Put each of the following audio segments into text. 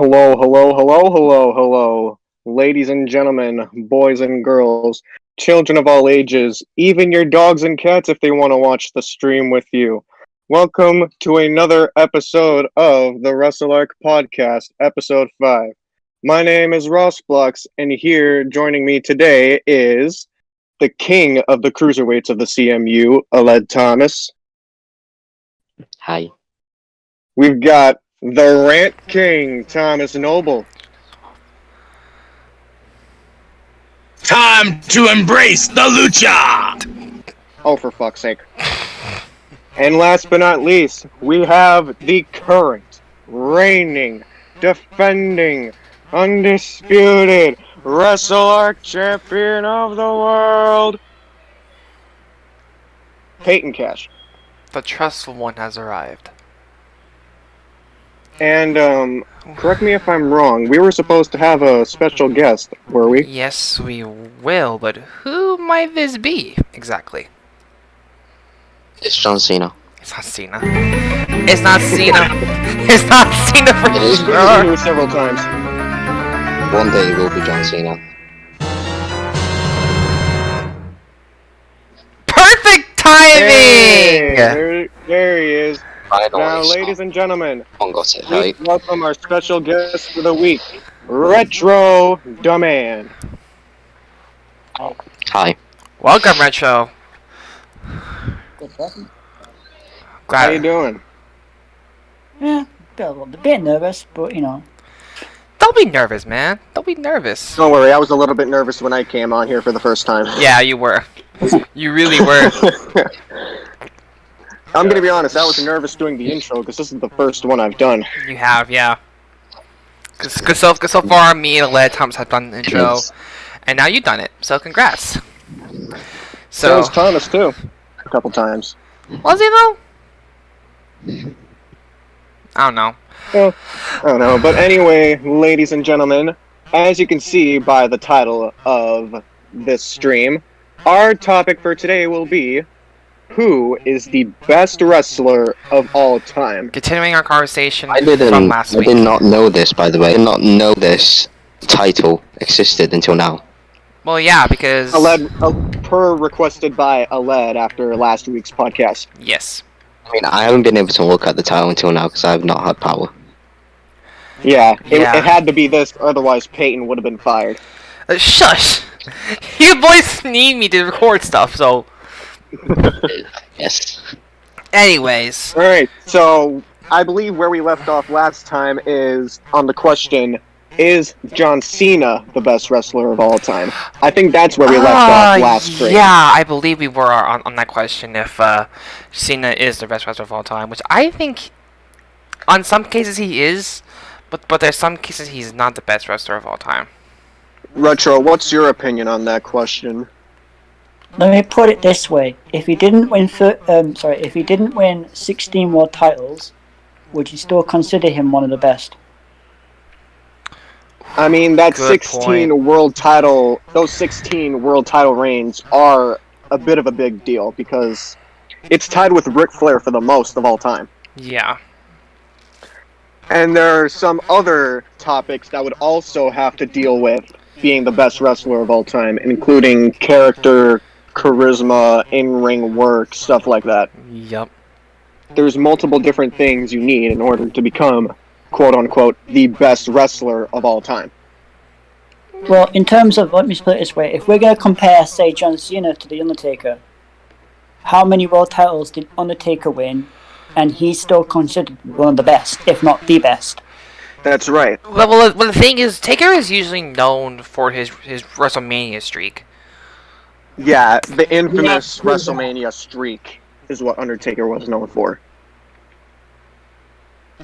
Hello, hello, hello, hello, hello. Ladies and gentlemen, boys and girls, children of all ages, even your dogs and cats if they want to watch the stream with you. Welcome to another episode of the Wrestle podcast, episode 5. My name is Ross Blocks, and here joining me today is the king of the cruiserweights of the CMU, Aled Thomas. Hi. We've got the Rant King, Thomas Noble. Time to embrace the lucha! Oh, for fuck's sake. And last but not least, we have the current, reigning, defending, undisputed Wrestle champion of the world, Peyton Cash. The trustful one has arrived. And, correct me if I'm wrong, we were supposed to have a special guest, were we? Yes, we will, but who might this be exactly? It's John Cena. It's not Cena. It's not Cena. It's not Cena for It is. We've sure. seen it several times. One day it will be John Cena. Perfect timing! There he is. Finally, Now, ladies and gentlemen, someone got it please right. welcome our special guest for the week, Retro Duman. Hi. Welcome, Retro. How Glad. you doing? Yeah, a bit nervous, but you know. Don't be nervous, man. Don't be nervous. Don't worry, I was a little bit nervous when I came on here for the first time. Yeah, you were. You really were. I'm gonna be honest, I was nervous doing the intro because this is the first one I've done. You have, yeah. Cause so far, me and Aled Thomas have done the intro, Yes. and now you've done it. So congrats. So So was Thomas too, a couple times. was he though? I don't know. Well, I don't know, but anyway, ladies and gentlemen, as you can see by the title of this stream, our topic for today will be, who is the best wrestler of all time? Continuing our conversation I from last week. did not know this, by the way. I did not know this title existed until now. Well, yeah, because Per requested by Aled after last week's podcast. yes, I mean, I haven't been able to look at the title until now because I have not had power. Yeah, Yeah. It had to be this, otherwise Peyton would have been fired. Shush. You boys need me to record stuff. So, Yes. anyways, Alright, so I believe where we left off last time is on the question, is John Cena the best wrestler of all time? I think that's where we left off last stream. yeah, I believe we were on that question. If Cena is the best wrestler of all time, which I think, on some cases he is, but there's some cases he's not the best wrestler of all time. Retro, what's your opinion on that question? Let me put it this way: if he didn't win, if he didn't win 16 world titles, would you still consider him one of the best? I mean, that Good 16 point. world title, those 16 world title reigns are a bit of a big deal because it's tied with Ric Flair for the most of all time. Yeah. And there are some other topics that would also have to deal with being the best wrestler of all time, including character, charisma, in-ring work, stuff like that. Yup. There's multiple different things you need in order to become, quote-unquote, the best wrestler of all time. Well, in terms of, let me put it this way: if we're going to compare, say, John Cena to The Undertaker, how many world titles did Undertaker win, and he's still considered one of the best, if not the best? That's right. Well, the thing is, Taker is usually known for his WrestleMania streak. Yeah, the infamous WrestleMania streak is what Undertaker was known for.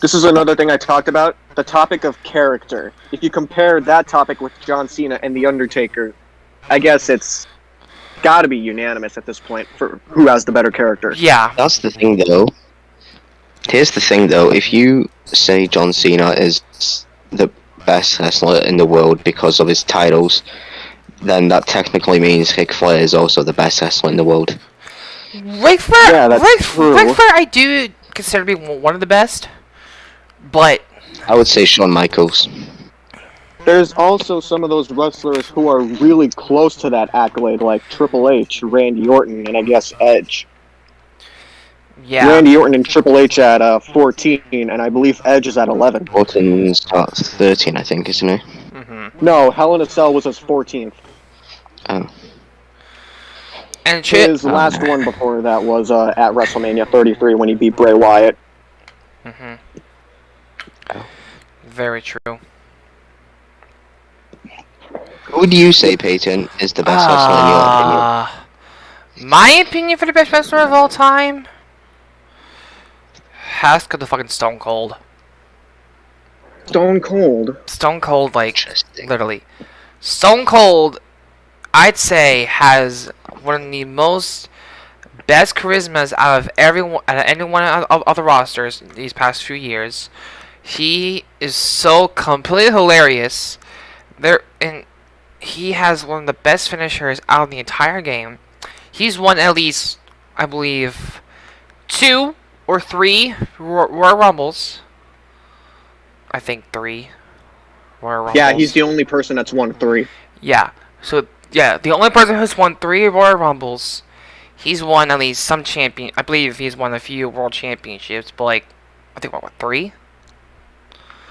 This is another thing I talked about, the topic of character. If you compare that topic with John Cena and The Undertaker, I guess it's gotta be unanimous at this point for who has the better character. Yeah. That's the thing, though. Here's the thing, though. If you say John Cena is the best wrestler in the world because of his titles, then that technically means Ric Flair is also the best wrestler in the world. Ric Flair, Yeah, that's true. Ric Flair, I do consider to be one of the best, but I would say Shawn Michaels. There's also some of those wrestlers who are really close to that accolade, like Triple H, Randy Orton, and I guess Edge. Yeah. Randy Orton and Triple H at 14, and I believe Edge is at 11. Orton's at 13, I think, isn't he? No, Hell in a Cell was his 14th. Oh. And His last one before that was at WrestleMania 33 when he beat Bray Wyatt. Very true. Who do you say, Peyton, is the best wrestler in your opinion? My opinion for the best wrestler of all time has to go to fucking Stone Cold. Stone Cold. Stone Cold, like, Interesting. literally. Stone Cold, I'd say, has one of the most best charismas out of everyone, out of any one of the rosters these past few years. He is so completely hilarious. He has one of the best finishers out of the entire game. He's won at least, I believe, 2 or 3 Royal Rumbles. I think 3 Royal Rumbles. Yeah, he's the only person that's won 3. Yeah. So, yeah, the only person who's won 3 Royal Rumbles. He's won at least some champion. I believe he's won a few world championships, but like, I think what 3?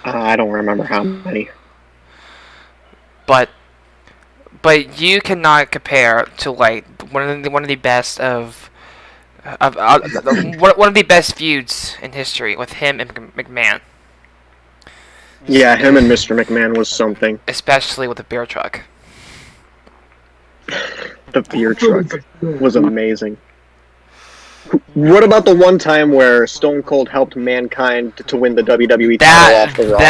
I don't remember how many. But you cannot compare to like one of the best of one of the best feuds in history with him and McMahon. Yeah, him and Mr. McMahon was something. Especially with the beer truck. The beer truck was amazing. What about the one time where Stone Cold helped Mankind to win the WWE title off The Rock?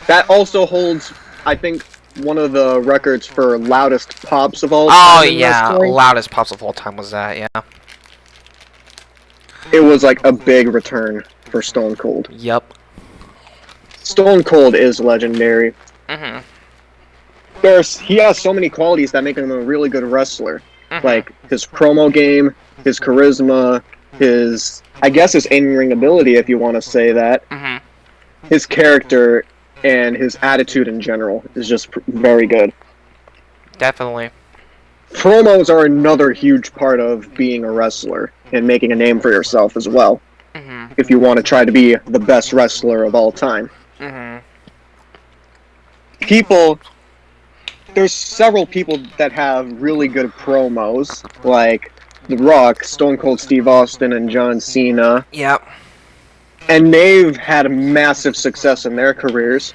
That also holds, I think, one of the records for loudest pops of all time. Oh yeah, loudest pops of all time was that, yeah. It was like a big return for Stone Cold. Yep. Stone Cold is legendary. Mhm. He has so many qualities that make him a really good wrestler. Like his promo game, his charisma, his in-ring ability, if you want to say that. His character and his attitude in general is just very good. Definitely. Promos are another huge part of being a wrestler and making a name for yourself as well. If you want to try to be the best wrestler of all time. There's several people that have really good promos, like The Rock, Stone Cold Steve Austin, and John Cena. Yep. And they've had massive success in their careers.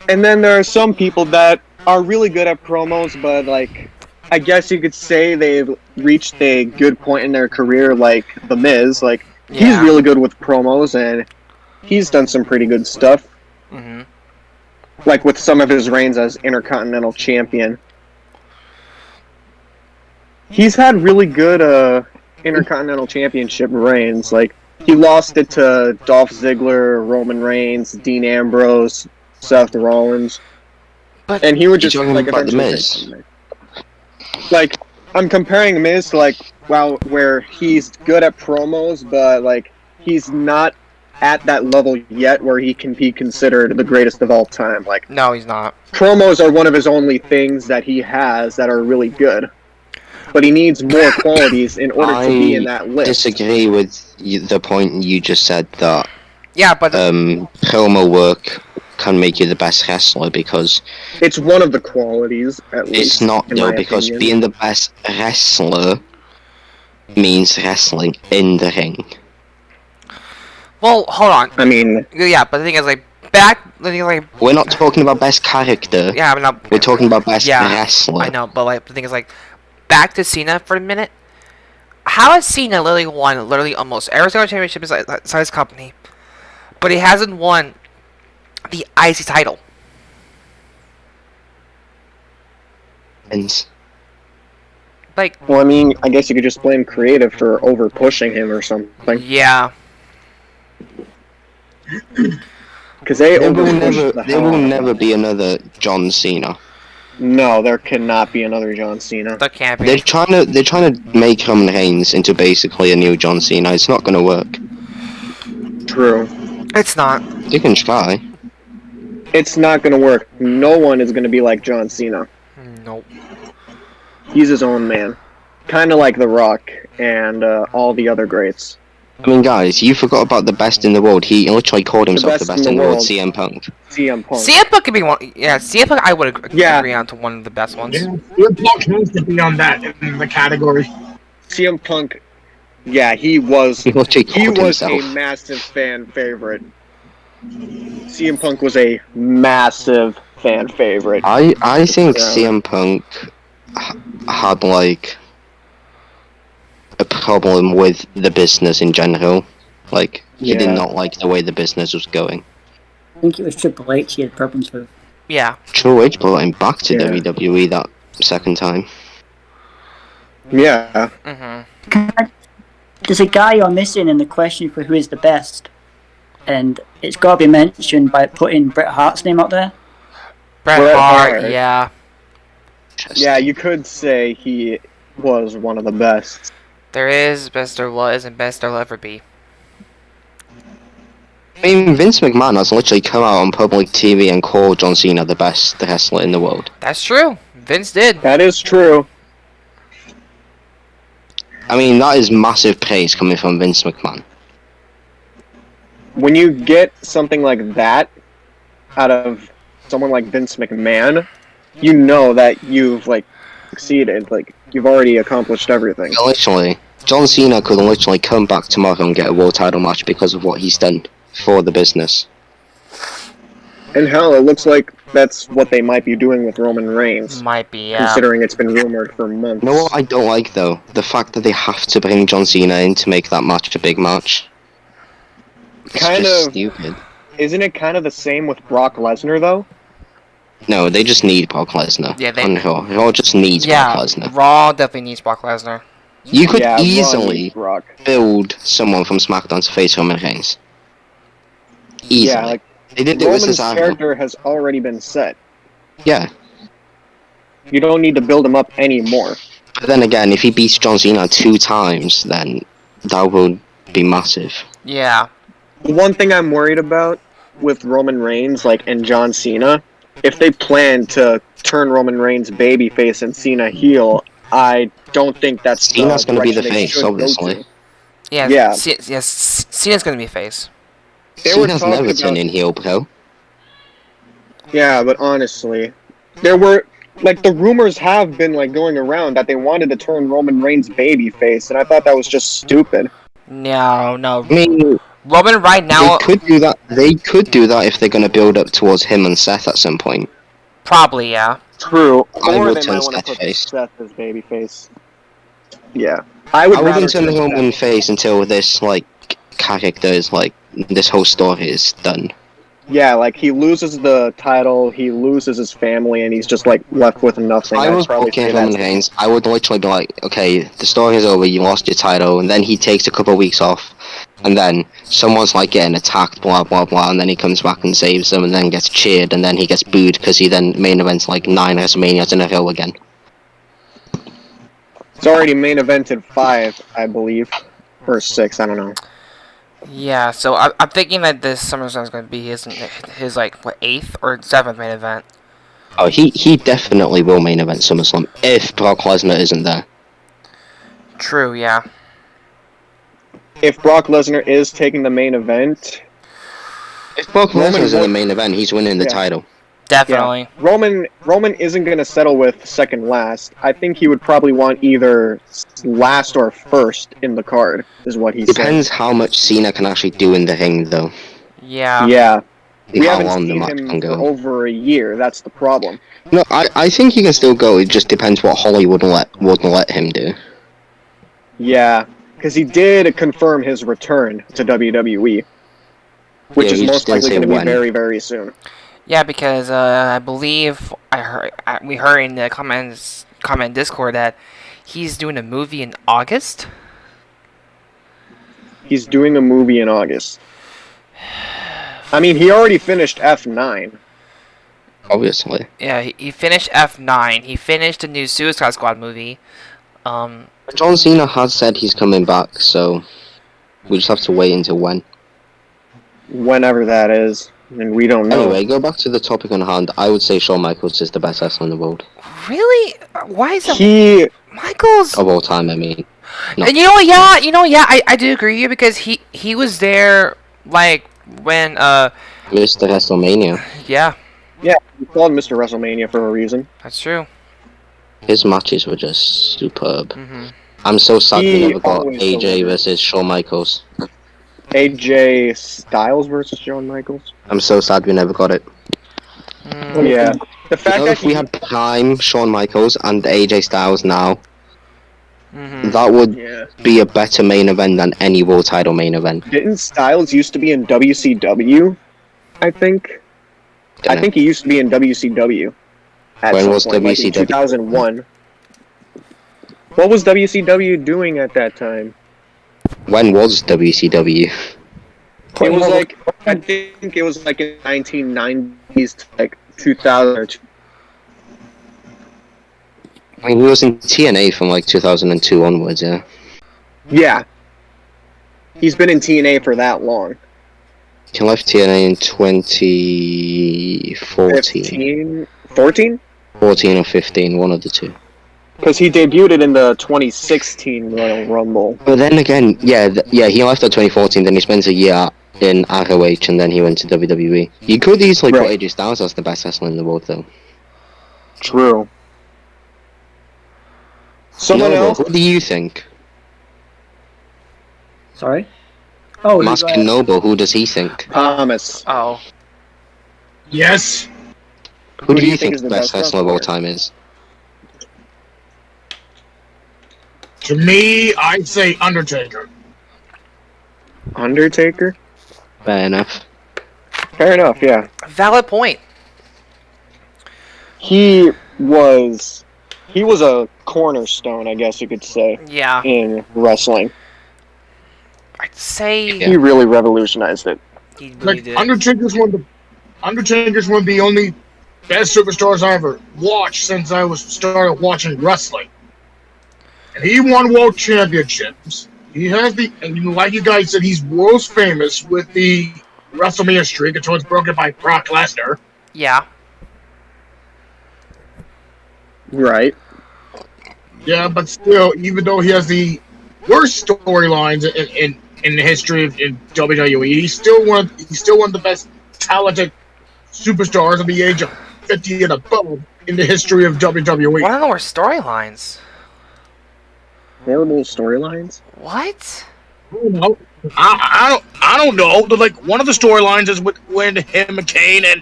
And then there are some people that are really good at promos, but like, I guess you could say they've reached a good point in their career, like The Miz. Like, he's really good with promos, and he's done some pretty good stuff. Like with some of his reigns as Intercontinental Champion. He's had really good Intercontinental Championship reigns. Like, he lost it to Dolph Ziggler, Roman Reigns, Dean Ambrose, Seth Rollins. And he would just like eventually. Like, I'm comparing Miz to like, where he's good at promos, but like he's not at that level yet where he can be considered the greatest of all time. Like, no, he's not. Promos are one of his only things that he has that are really good. But he needs more qualities in order to be in that list. I disagree with the point you just said that but promo work can make you the best wrestler, because it's one of the qualities, at least. It's not, though, because being the best wrestler means wrestling in the ring. Well, hold on. I mean... Yeah, but the thing is, like, we're not talking about best character. Yeah, I'm not... We're talking about best wrestler. I know, but, like, the thing is, like, back to Cena for a minute. How has Cena literally won almost every single championship inside his company, but he hasn't won the IC title? Like... Well, I mean, I guess you could just blame creative for over-pushing him or something. Yeah. Because there will never be another John Cena. No, there cannot be another John Cena. There can't be. They're trying to make Roman Reigns into basically a new John Cena. It's not going to work. True. It's not. You can try. It's not going to work. No one is going to be like John Cena. Nope. He's his own man. Kind of like The Rock and all the other greats. I mean, guys, you forgot about the best in the world. He literally called himself the best in the world, CM Punk. CM Punk. CM Punk could be one. Yeah, CM Punk I would agree on to one of the best ones. Yeah, CM Punk has to be on that in the category. CM Punk, yeah, he was He literally called a himself. massive fan favorite. CM Punk was a massive fan favorite. I think Yeah. CM Punk had like a problem with the business in general. Like he did Yeah. not like the way the business was going. I think it was Triple H he had problems with. Yeah. Triple H brought him back to Yeah. WWE that second time. Yeah. There's a guy you're missing in the question for who is the best, and it's got to be mentioned by putting Bret Hart's name out there. Bret Bret Hart. Hart. Yeah. Yeah, you could say he was one of the best. There is, best there was, and best there'll ever be. I mean, Vince McMahon has literally come out on public TV and called John Cena the best wrestler in the world. That's true. Vince did. That is true. I mean, that is massive praise coming from Vince McMahon. When you get something like that out of someone like Vince McMahon, you know that you've succeeded. Like you've already accomplished everything. Literally, John Cena could literally come back tomorrow and get a world title match because of what he's done for the business. And hell, it looks like that's what they might be doing with Roman Reigns, Might be, yeah. considering it's been rumored for months. You know what I don't like though? The fact that they have to bring John Cena in to make that match a big match. It's Kind just of. stupid. Isn't it kind of the same with Brock Lesnar though? No, they just need Brock Lesnar. Yeah, they- And Raw just needs Yeah, Brock Lesnar. Raw definitely needs Brock Lesnar. You could Yeah, Raw easily needs Brock. build someone from SmackDown to face Roman Reigns. Easily. Yeah, like they did it with Roman's Cesaro. character has already been set. Yeah. You don't need to build him up anymore. But then again, if he beats John Cena 2 times, then that would be massive. Yeah. The one thing I'm worried about with Roman Reigns, and John Cena, if they plan to turn Roman Reigns babyface and Cena heel, I don't think that's Cena's going to be the face, obviously. Yeah. Yeah. Yes. Cena's gonna be face. They were Cena's talking never about- turning heel, bro. Yeah, but honestly, there were the rumors have been going around that they wanted to turn Roman Reigns babyface, and I thought that was just stupid. No. I mean, Roman right now, they could do that. They could do that if they're going to build up towards him and Seth at some point. probably, yeah. True. I Or would they turn might want to Seth put face. Seth as babyface. Yeah, I would. I rather wouldn't turn turn Roman Seth. face until this character is this whole story is done. Yeah, he loses the title, he loses his family, and he's just left with nothing. I I'd was probably booking say Roman that's- Reigns. I would literally be like, okay, the story is over. You lost your title, and then he takes a couple of weeks off, and then someone's getting attacked, blah blah blah, and then he comes back and saves them, and then gets cheered, and then he gets booed because he then main events 9 WrestleManias in a row again. It's already main evented 5, I believe, or 6. I don't know. Yeah, so I'm thinking that this SummerSlam is going to be his 8th or 7th main event. Oh, he definitely will main event SummerSlam if Brock Lesnar isn't there. True, yeah. If Brock Lesnar is taking the main event, If Brock Roman Lesnar is in the would- main event, he's winning the Yeah. title. Definitely. Roman isn't going to settle with second last. I think he would probably want either last or first in the card, is what he said. Depends how much Cena can actually do in the ring, though. Yeah. Yeah, we How haven't long the seen match him can for go. over a year. That's the problem. No, I think he can still go. It just depends what Hollywood wouldn't let him do. Yeah, because he did confirm his return to WWE, which Yeah, is he just most didn't likely say going to be when. very, very soon. Yeah, because I believe we heard in the comment Discord that he's doing a movie in August. He's doing a movie in August. I mean, he already finished F9. Obviously. Yeah, he finished F9. He finished the new Suicide Squad movie. John Cena has said he's coming back, so we just have to wait until when. whenever that is, and we don't know. Anyway, go back to the topic on hand. I would say Shawn Michaels is the best wrestler in the world. Really? Why is it He Michaels? Of all time, I mean. No. And I do agree with you because he was there like when Mr. WrestleMania. yeah, we called Mr. WrestleMania for a reason. that's true. His matches were just superb. Mm-hmm. I'm so sad we He never got always AJ delivered. versus Shawn Michaels. AJ Styles versus Shawn Michaels. I'm so sad we never got it. Yeah, the fact You know, that if we had prime Shawn Michaels and AJ Styles now, Mm-hmm. that would yeah. be a better main event than any world title main event. Didn't Styles used to be in WCW? I think. I think he used to be in WCW. At When some was point, like in WCW? 2001. What was WCW doing at that time? When was WCW? It was like, I think it was like in 1990s to like 2000 or I mean, he was in TNA from like 2002 onwards, yeah. yeah. He's been in TNA for that long. He left TNA in 2014. 15, 14? 14 or 15, one of the two. Because he debuted it in the 2016 Royal Rumble. But then again, yeah, he left at 2014, then he spent a year in ROH, and then he went to WWE. You could easily Right. put AJ Styles as the best wrestler in the world, though. True. Someone Noble, else? who do you think? Sorry? Oh, I'm asking Noble, who does he think? Thomas. Oh, Yes. Who do you think the best wrestler of all time is? To me, I'd say Undertaker. Undertaker? Fair enough. Fair enough, yeah. valid point. He was a cornerstone, I guess you could say, Yeah, in wrestling. I'd say Yeah. He really revolutionized it. he really Like did. Undertaker's one of the only best superstars I ever watched since I started watching wrestling. And he won world championships. He has and like you guys said, he's world famous with the WrestleMania streak until it's broken by Brock Lesnar. Yeah, Right. Yeah, but still, even though he has the worst storylines in the history of in WWE, he's still one of the best talented superstars of the age of 50 and above in the history of WWE. one of the worst storylines. Horrible storylines? What? I don't know. Like one of the storylines is when him and Kane and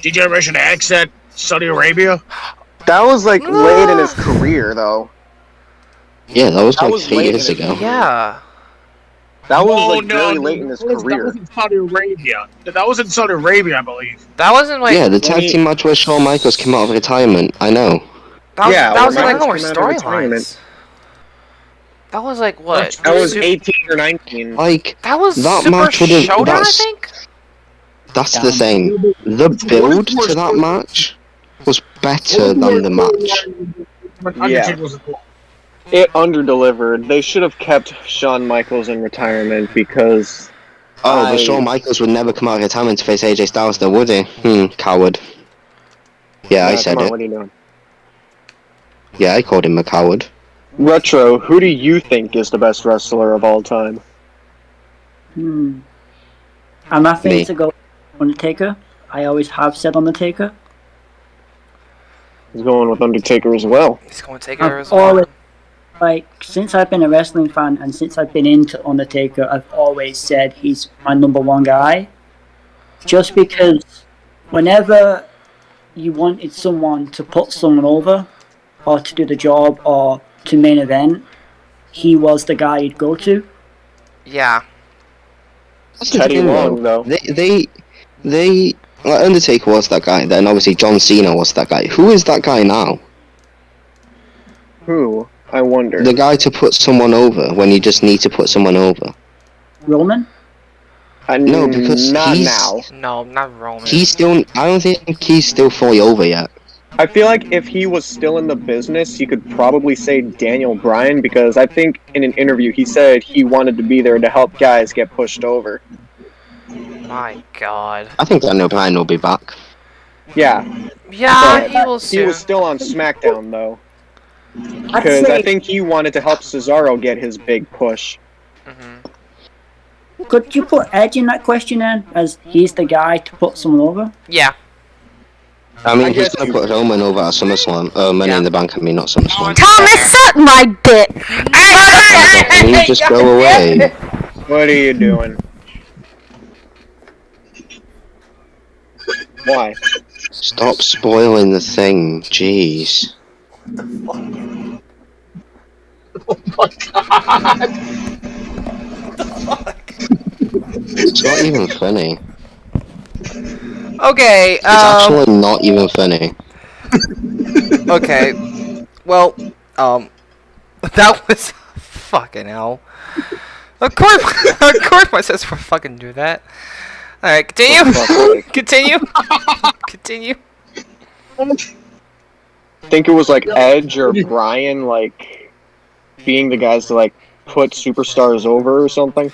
D-Generation X at Saudi Arabia. That was like late in his career, though. Yeah, that was That like was 3 late years in ago. Yeah, That was Oh, like very late in his That career. was in Saudi Arabia. That was in Saudi Arabia, I believe. that wasn't like Yeah, the tag team match where Shawn Michaels came out of retirement. I know. that was, Yeah, that was when like one of the Michaels worst came out of retirement. storylines. That was like what? That was Sup- 18 or 19. Like, That was that Super match would've- Showdown, I that's- think. that's the thing. The build to that match was better than the match. When Yeah. Undertaker was involved. It underdelivered. They should have kept Shawn Michaels in retirement because Oh, I- but Shawn Michaels would never come out of retirement to face AJ Styles, though, would he? Coward. Yeah, I said come on, it. what are you doing? Yeah, I called him a coward. Retro, who do you think is the best wrestler of all time? I'm happy Me. to go Undertaker. I always have said Undertaker. He's going with Undertaker as well. He's going to take her I've as well. always, since I've been a wrestling fan and since I've been into Undertaker, I've always said he's my number one guy. Just because whenever you wanted someone to put someone over, or to do the job, or to main event, he was the guy you'd go to. Yeah, That's the Teddy thing, Long, though. They like, Undertaker was that guy, then obviously John Cena was that guy. Who is that guy now? Who? I wonder. The guy to put someone over when you just need to put someone over. Roman? No, because not he's- now. no, not Roman. He's still, I don't think he's still fully over yet. I feel like if he was still in the business, you could probably say Daniel Bryan because I think in an interview he said he wanted to be there to help guys get pushed over. My God. I think Daniel Bryan will be back. Yeah, Yeah, But he will he soon. was still on SmackDown though, I'd because I say, think he wanted to help Cesaro get his big push. could you put Edge in that question then, as he's the guy to put someone over? Yeah. I mean, I he's guess gonna you put Roman over at SummerSlam. Money Yeah. in the Bank, I mean, not SummerSlam. Thomas, suck my dick. Can you just go away? What are you doing? Why? Stop spoiling the thing, jeez. Oh my god! It's not even funny. Okay. It's actually not even funny. Okay. Well, that was fucking hell. Of course, my sister would fucking do that. All right, continue. Continue. Continue. I think it was like Edge or Bryan, like being the guys to like put superstars over or something.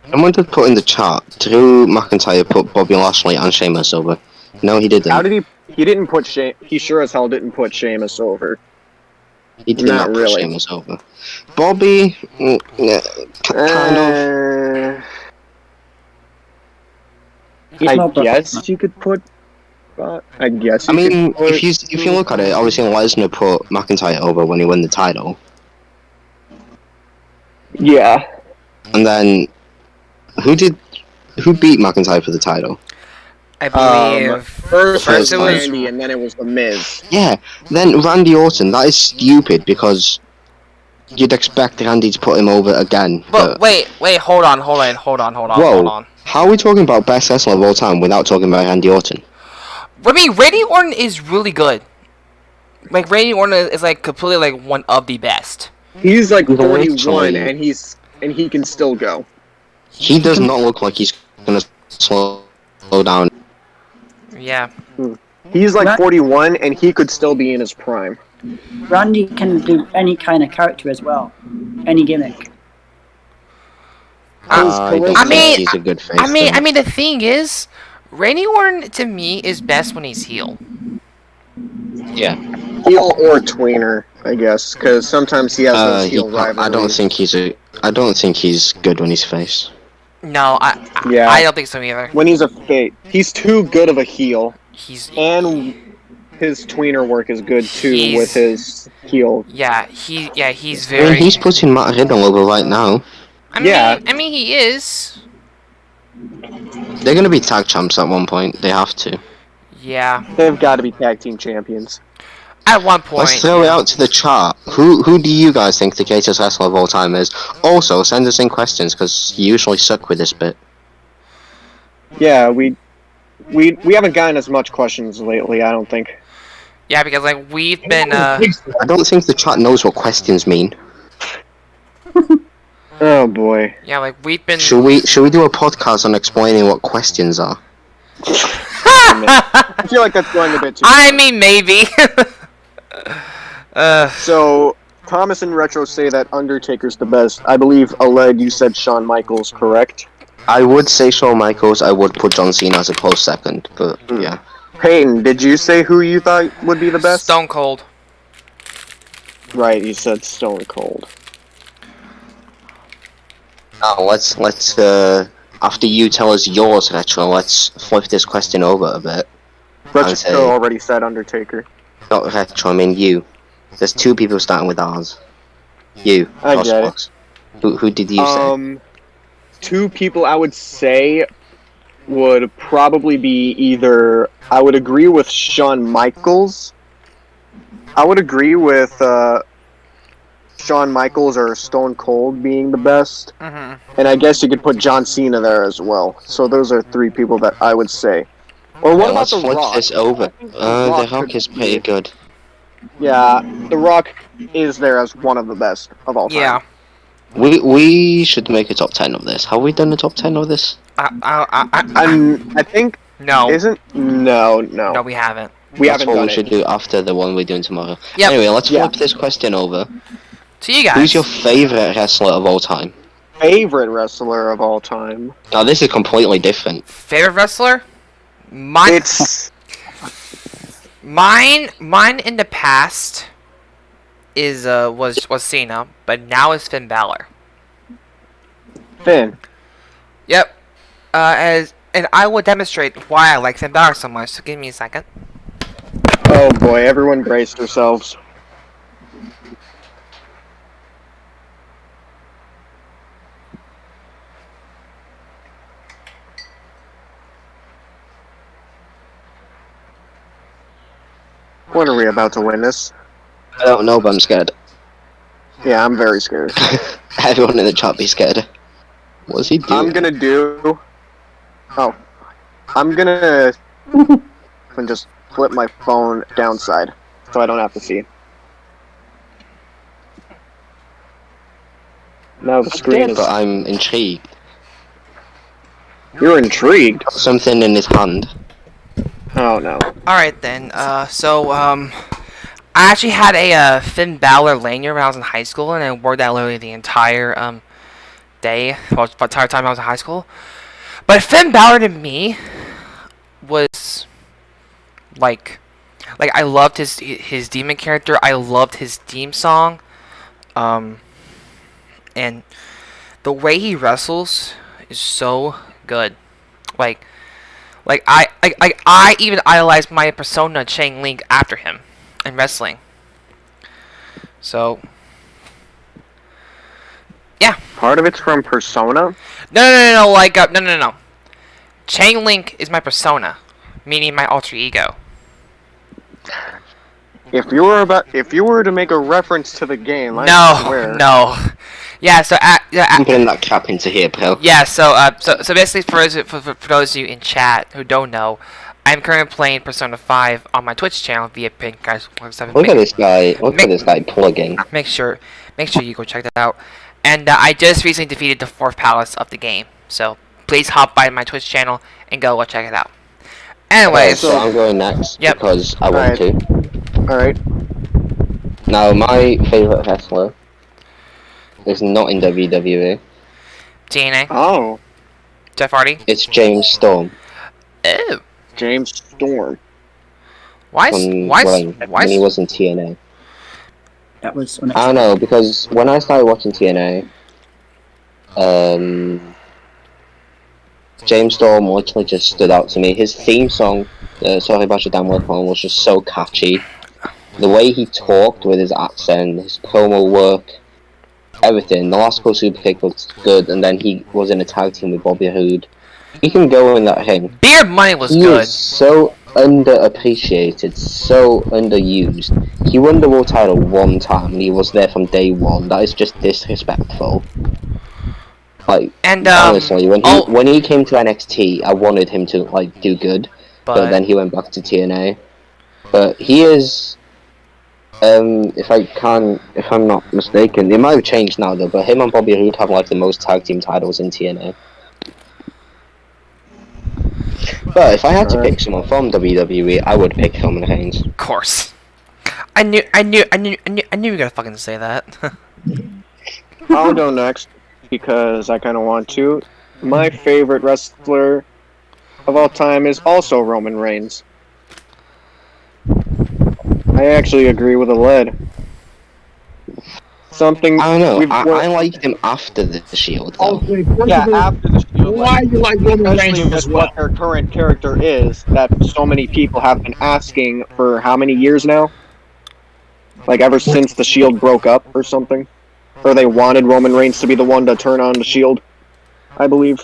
Someone did put in the chat, Drew McIntyre put Bobby Lashley and Sheamus over. No, he didn't. How did he? He didn't put He sure as hell didn't put Sheamus over. He did Not not put really. Sheamus over. Bobby, yeah, kind of. He's I not Brock guess Lesnar. you could put. I guess. I You mean, could put, if you look at it, obviously Lesnar put McIntyre over when he won the title, yeah. and then who beat McIntyre for the title? I believe First First it time. was Randy, and then it was The Miz. Yeah, then Randy Orton. That is stupid because you'd expect Randy to put him over again. But wait, hold on. Whoa. How are we talking about best wrestler of all time without talking about Randy Orton? I mean, Randy Orton is really good. Like Randy Orton is like completely like one of the best. He's like Literally. 41, and he can still go. He does not look like he's gonna slow down. Yeah. He's like Right. 41, and he could still be in his prime. Randy can do any kind of character as well, any gimmick. I don't I think mean- he's a good face. I mean, the thing is, Randy Orton to me is best when he's heel. yeah. Heel or tweener, I guess, because sometimes he has those heel rivalries. I don't think he's good when he's face. No, Yeah. I don't think so either. When he's a face, he's too good of a heel, He's and his tweener work is good too He's- with his heel. he's I very. mean, he's putting Matt Riddle over right now. Yeah. I mean, he is. They're gonna be tag champs at one point. They have to. Yeah. They've got to be tag team champions. At one point. Let's throw it out to the chat. Who do you guys think the greatest wrestler of all time is? Also, send us in questions because you usually suck with this bit. Yeah, we haven't gotten as much questions lately. I don't think. Yeah, because like we've been. I don't think the chat knows what questions mean. Oh boy. Yeah, like we've been. Should we do a podcast on explaining what questions are? I feel like that's going a bit too. I mean, maybe. So Thomas and Retro say that Undertaker's the best. I believe Aled, you said Shawn Michaels, correct? I would say Shawn Michaels. I would put John Cena as a close second, but yeah. Peyton, did you say who you thought would be the best? Stone Cold. Right, you said Stone Cold. Now let's after you tell us yours, Retro, let's flip this question over a bit. Retro say- already said Undertaker. Not Retro, I mean you. There's two people starting with ours. You, I get it. Crossbox. Who did you say? Two people I would say would probably be either. I would agree with Shawn Michaels. I would agree with Shawn Michaels or Stone Cold being the best. Mm-hmm. And I guess you could put John Cena there as well. So those are three people that I would say. Or what Yeah, about let's The flip Rock? this over. I think The Rock could is pretty be- good. Yeah, The Rock is there as one of the best of all time. Yeah. We should make a top 10 of this. Have we done a top 10 of this? I think No. isn't no. No, we haven't. We That's haven't what done we it. should do after the one we're doing tomorrow. Yep. Anyway, let's Yeah. flip this question over. To you guys. Who's your favorite wrestler of all time? favorite wrestler of all time. Now this is completely different. Favorite wrestler? Mine. It's Mine in the past is was Cena, but now it's Finn Balor. Finn. Yep. And I will demonstrate why I like Finn Balor so much. So give me a second. Oh boy, everyone brace yourselves. What are we about to witness? I don't know, but I'm scared. Yeah, I'm very scared. Everyone in the chat be scared. What's he doing? I'm gonna do... Oh. I'm gonna... and just flip my phone downside, so I don't have to see. Now the screen is... But I'm intrigued. You're intrigued? Something in his hand. Oh no. Alright then, I actually had a Finn Balor lanyard when I was in high school, and I wore that literally the entire day, well, the entire time I was in high school. But Finn Balor to me was like I loved his demon character. I loved his theme song, and the way he wrestles is so good. I even idolized my persona Chang Link after him in wrestling. So yeah. Part of it's from Persona? No. Chang Link is my persona, meaning my alter ego. If you were to make a reference to the game, I swear. No. Yeah, so I'm putting that cap into here, pal. yeah, so basically for those of you in chat who don't know, I'm currently playing Persona 5 on my Twitch channel via Pink Guys 7. Look at this guy. Look at this guy plugging. Make sure you go check that out. And I just recently defeated the 4th palace of the game. So please hop by my Twitch channel and go check it out. Anyways, So I'm going next Yep. because I want to. Alright. Now my favorite wrestler is not in WWE. TNA, Oh, Jeff Hardy. It's James Storm. Oh, James Storm. why When he was in TNA. That was I don't unexpected. know, because when I started watching TNA, James Storm literally just stood out to me. His theme song, Sorry About Your Damn Well Phone, was just so catchy. The way he talked with his accent, his promo work, everything. The last Super Kick was good, and then he was in a tag team with Bobby Roode. He can go in that ring. Beard Money was He good. is so underappreciated, so underused. He won the world title one time, and he was there from day one. That is just disrespectful. Like, And honestly, when he came to NXT, I wanted him to like do good, but then he went back to TNA. But he is, if I'm not mistaken, it might have changed now though. But him and Bobby Roode have like the most tag team titles in TNA. But if I had to pick someone from WWE, I would pick Roman Reigns. of course. I knew you were gonna fucking say that. I'll go next because I kind of want to. My favorite wrestler of all time is also Roman Reigns. I actually agree with Aled. Something I don't know. we've- I liked him after the Shield though. Okay, first yeah, of all, after the Shield, why do you like Roman Reigns especially as with well? what their current character is, that so many people have been asking for how many years now? Like ever since the Shield broke up or something? Or they wanted Roman Reigns to be the one to turn on the Shield, I believe.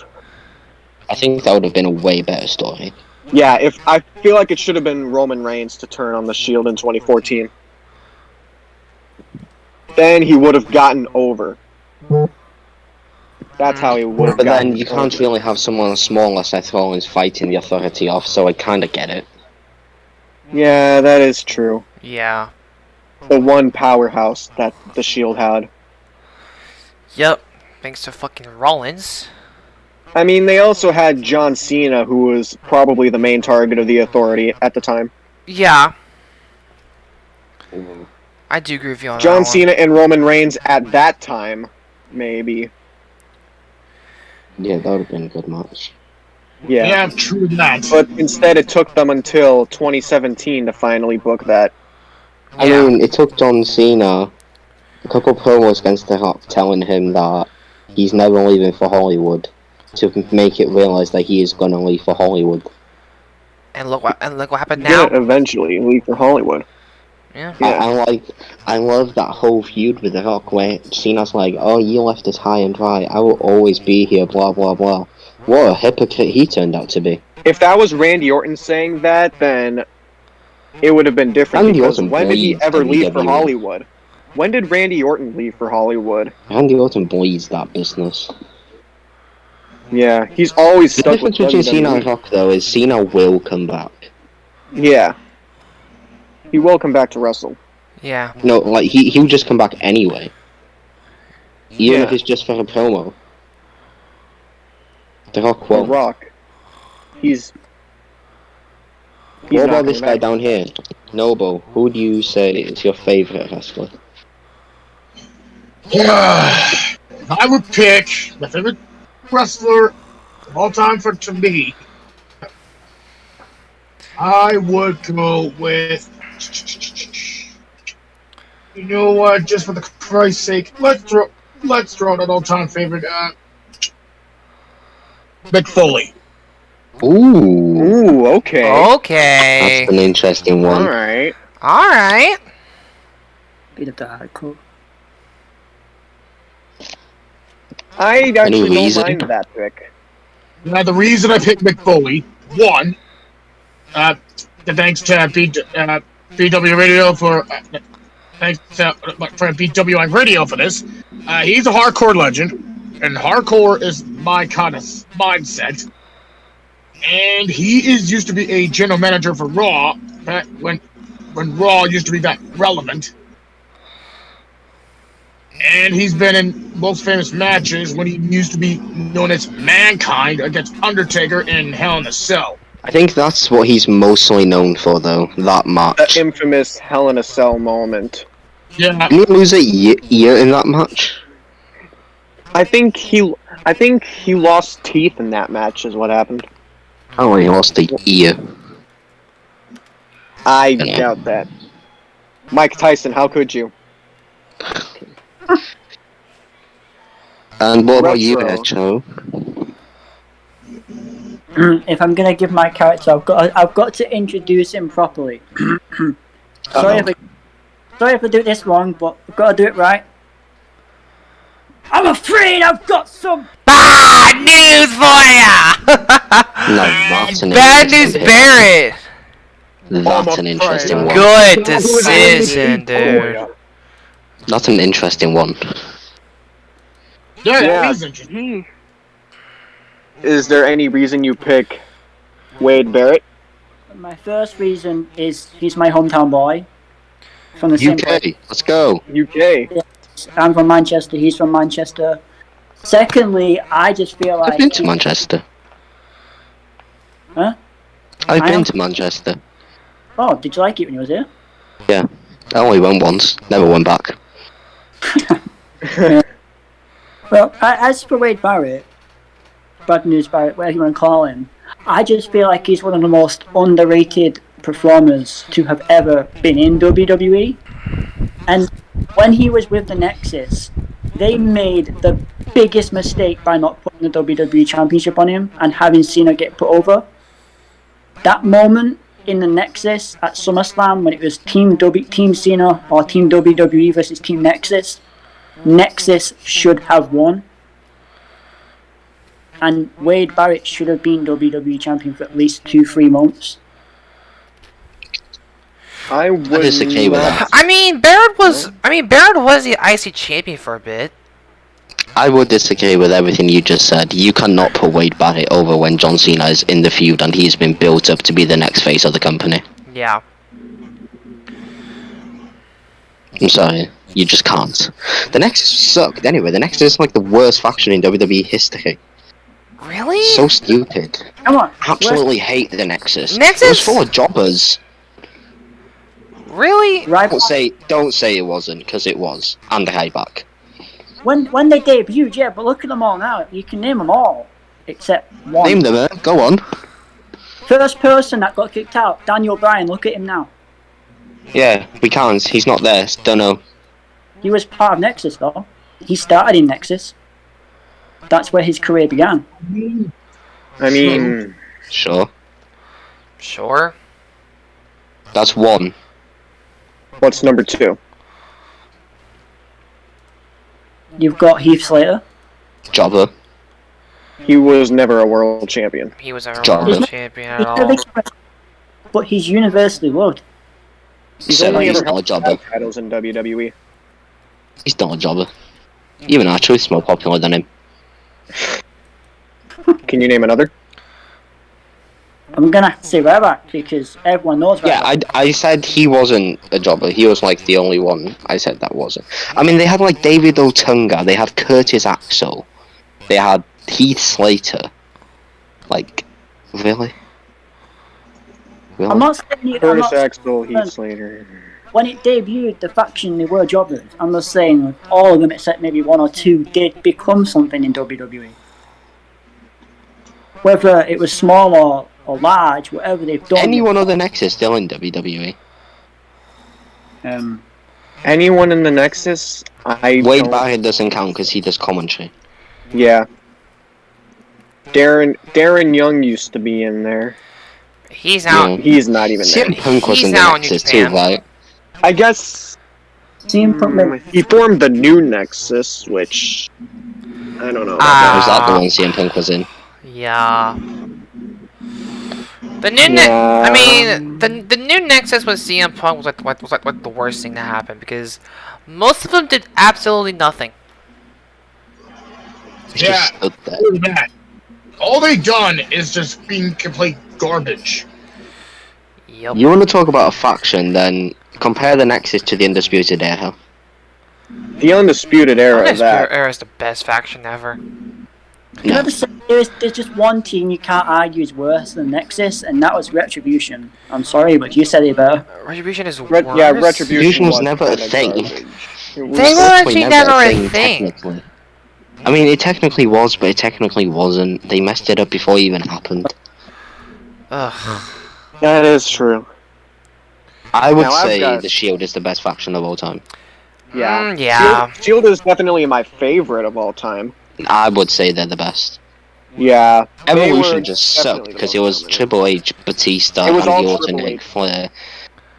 I think that would have been a way better story. Yeah, I feel like it should have been Roman Reigns to turn on the Shield in 2014. Then he would have gotten over. That's how he would have But gotten then you can't over. really have someone small as Seth Rollins fighting the Authority off, so I kinda get it. Yeah, that is true. Yeah. The one powerhouse that the Shield had. Yep. Thanks to fucking Rollins. I mean, they also had John Cena, who was probably the main target of the Authority at the time. Yeah. I do agree with you on John that one. Cena and Roman Reigns at that time, maybe. Yeah, that would have been a good match. Yeah. True that. But instead, it took them until 2017 to finally book that. I mean, it took John Cena a couple promos against The Rock telling him that he's never leaving for Hollywood to make it realize that he is gonna leave for Hollywood. And look what happened He's now. gonna eventually leave for Hollywood. Yeah. Yeah. I love that whole feud with The Rock where Cena's like, "Oh, you left us high and dry. I will always be here." Blah blah blah. What a hypocrite he turned out to be. If that was Randy Orton saying that, then it would have been different. Randy Because Orton when did he bleeds ever leave for WWE. Hollywood? When did Randy Orton leave for Hollywood? Randy Orton bleeds that business. Yeah, he's always The stuck with difference between Cena and WWE. Rock though is Cena will come back. Yeah. He will come back to wrestle. Yeah. No, like he'll just come back anyway. Even if Yeah. it's just for a promo. The Rock The won't. Rock. He's What not about this coming guy back. down here? Noble, who do you say is your favourite wrestler? I would pick my favorite wrestler of all time to me. I would go with. You know what? Just for the Christ's sake, let's throw that all-time favorite, Mick Foley. Ooh, Ooh, okay. Okay. that's an interesting one. Alright. All right. Bit of the hardcore. I actually don't reason? mind that pick. Now, the reason I picked Mick Foley, one, thanks to BW Radio for BWI Radio for this. He's a hardcore legend, and hardcore is my kind of mindset. And he used to be a general manager for Raw back when Raw used to be that relevant. And he's been in most famous matches when he used to be known as Mankind against Undertaker in Hell in a Cell. I think that's what he's mostly known for, though. That The match. infamous Hell in a Cell moment. Yeah, Didn't he lose a ear in that match? I think he lost teeth in that match is what happened. Oh, he lost the ear. I Yeah. doubt that. Mike Tyson, how could you? And what about you, Retro. Cho? If I'm gonna give my character, I've got to introduce him properly. sorry if I do this wrong, but I've got to do it right. I'm afraid I've got some Bad news for ya. No, that's an Bad news, interesting pick. Barrett. That's an interesting one. Good decision, dude. That's an interesting one. yeah, Yeah. he's interesting. Is there any reason you pick Wade Barrett? My first reason is he's my hometown boy. From the same place. UK, let's go. UK. I'm from Manchester, he's from Manchester. Secondly, I just feel I've like... been to Manchester. Huh? I've I been am- to Manchester. Oh, did you like it when you was here? Yeah. I only went once, never went back. Well, as for Wade Barrett, Bad News Barrett, whatever you want to call him, I just feel like he's one of the most underrated performers to have ever been in WWE. And when he was with the Nexus, they made the biggest mistake by not putting the WWE Championship on him and having Cena get put over. That moment in the Nexus at SummerSlam when it was Team Cena or Team WWE versus Team Nexus, Nexus should have won. And Wade Barrett should have been WWE champion for at least 2-3 months. I would disagree with that. I mean, Barrett was the IC champion for a bit. I would disagree with everything you just said. You cannot put Wade Barrett over when John Cena is in the feud and he's been built up to be the next face of the company. Yeah. I'm sorry, you just can't. The Nexus sucked anyway. The Nexus is like the worst faction in WWE history. Really? So stupid. Come on. Absolutely hate the Nexus. Nexus? It was full of jobbers. Really? Right. Don't say it wasn't, because it was. And Ryback. when they debuted, yeah, but look at them all now. You can name them all except one. Name them, go on. First person that got kicked out, Daniel Bryan. Look at him now. Yeah, we can't. He's not there. Don't know. He was part of Nexus though. He started in Nexus. That's where his career began. I mean, Sure. Sure. That's one. what's number 2? You've got Heath Slater. Jobber. He was never a world champion. He was a John. world champion at He's all. never- But he's universally loved. He's So only he's ever not a held jobber. titles in WWE. He's not a jobber. Even R-Truth's more popular than him. Can you name another? I'm gonna have to say Ryback because everyone knows Ryback. Yeah, I said he wasn't a jobber. He was like the only one. I said that wasn't. I mean, they had like David Otunga. They had Curtis Axel. They had Heath Slater. Like, really? I'm not saying you. I'm Curtis not, Axel, Heath Slater. when it debuted, the faction they were jobbers. I'm just saying all of them except maybe one or two did become something in WWE. Whether it was small or large, whatever they've done. Anyone other Nexus still in WWE? Anyone in the Nexus? Wade don't- Barrett doesn't count because he does commentary. Yeah. Darren Young used to be in there. He's out. Yeah. He's not even there. CM Punk was He's in the now in New Nexus too, Japan. right? I guess CM Punk, he formed the new Nexus, which I don't know. Was that the Ah. one CM Punk was in? Yeah. The new Yeah. I mean, the new Nexus with CM Punk was like the worst thing to happen because most of them did absolutely nothing. He Yeah. just stood there. Look at that. All they done is just being complete garbage. Yep. You want to talk about a faction, then compare the Nexus to the Undisputed Era. The Undisputed Era of Undisputed that. Era is the best faction ever. can I just say, there's just one team you can't argue is worse than Nexus, and that was Retribution. I'm sorry, but you said it better. Retribution is Yeah, worse. Retribution was never a kinda thing. garbage. It was- They were Technically actually never a thing. technically. I mean, it technically was, but it technically wasn't. They messed it up before it even happened. Ugh. That is true. I would Now, I've say got- the Shield is the best faction of all time. Yeah. Yeah. Shield is definitely my favorite of all time. I would say they're the best. Yeah. they Evolution were just definitely sucked the because most it was dominant. Triple H, Batista, It was all Randy Orton, Triple Ric H. Flair.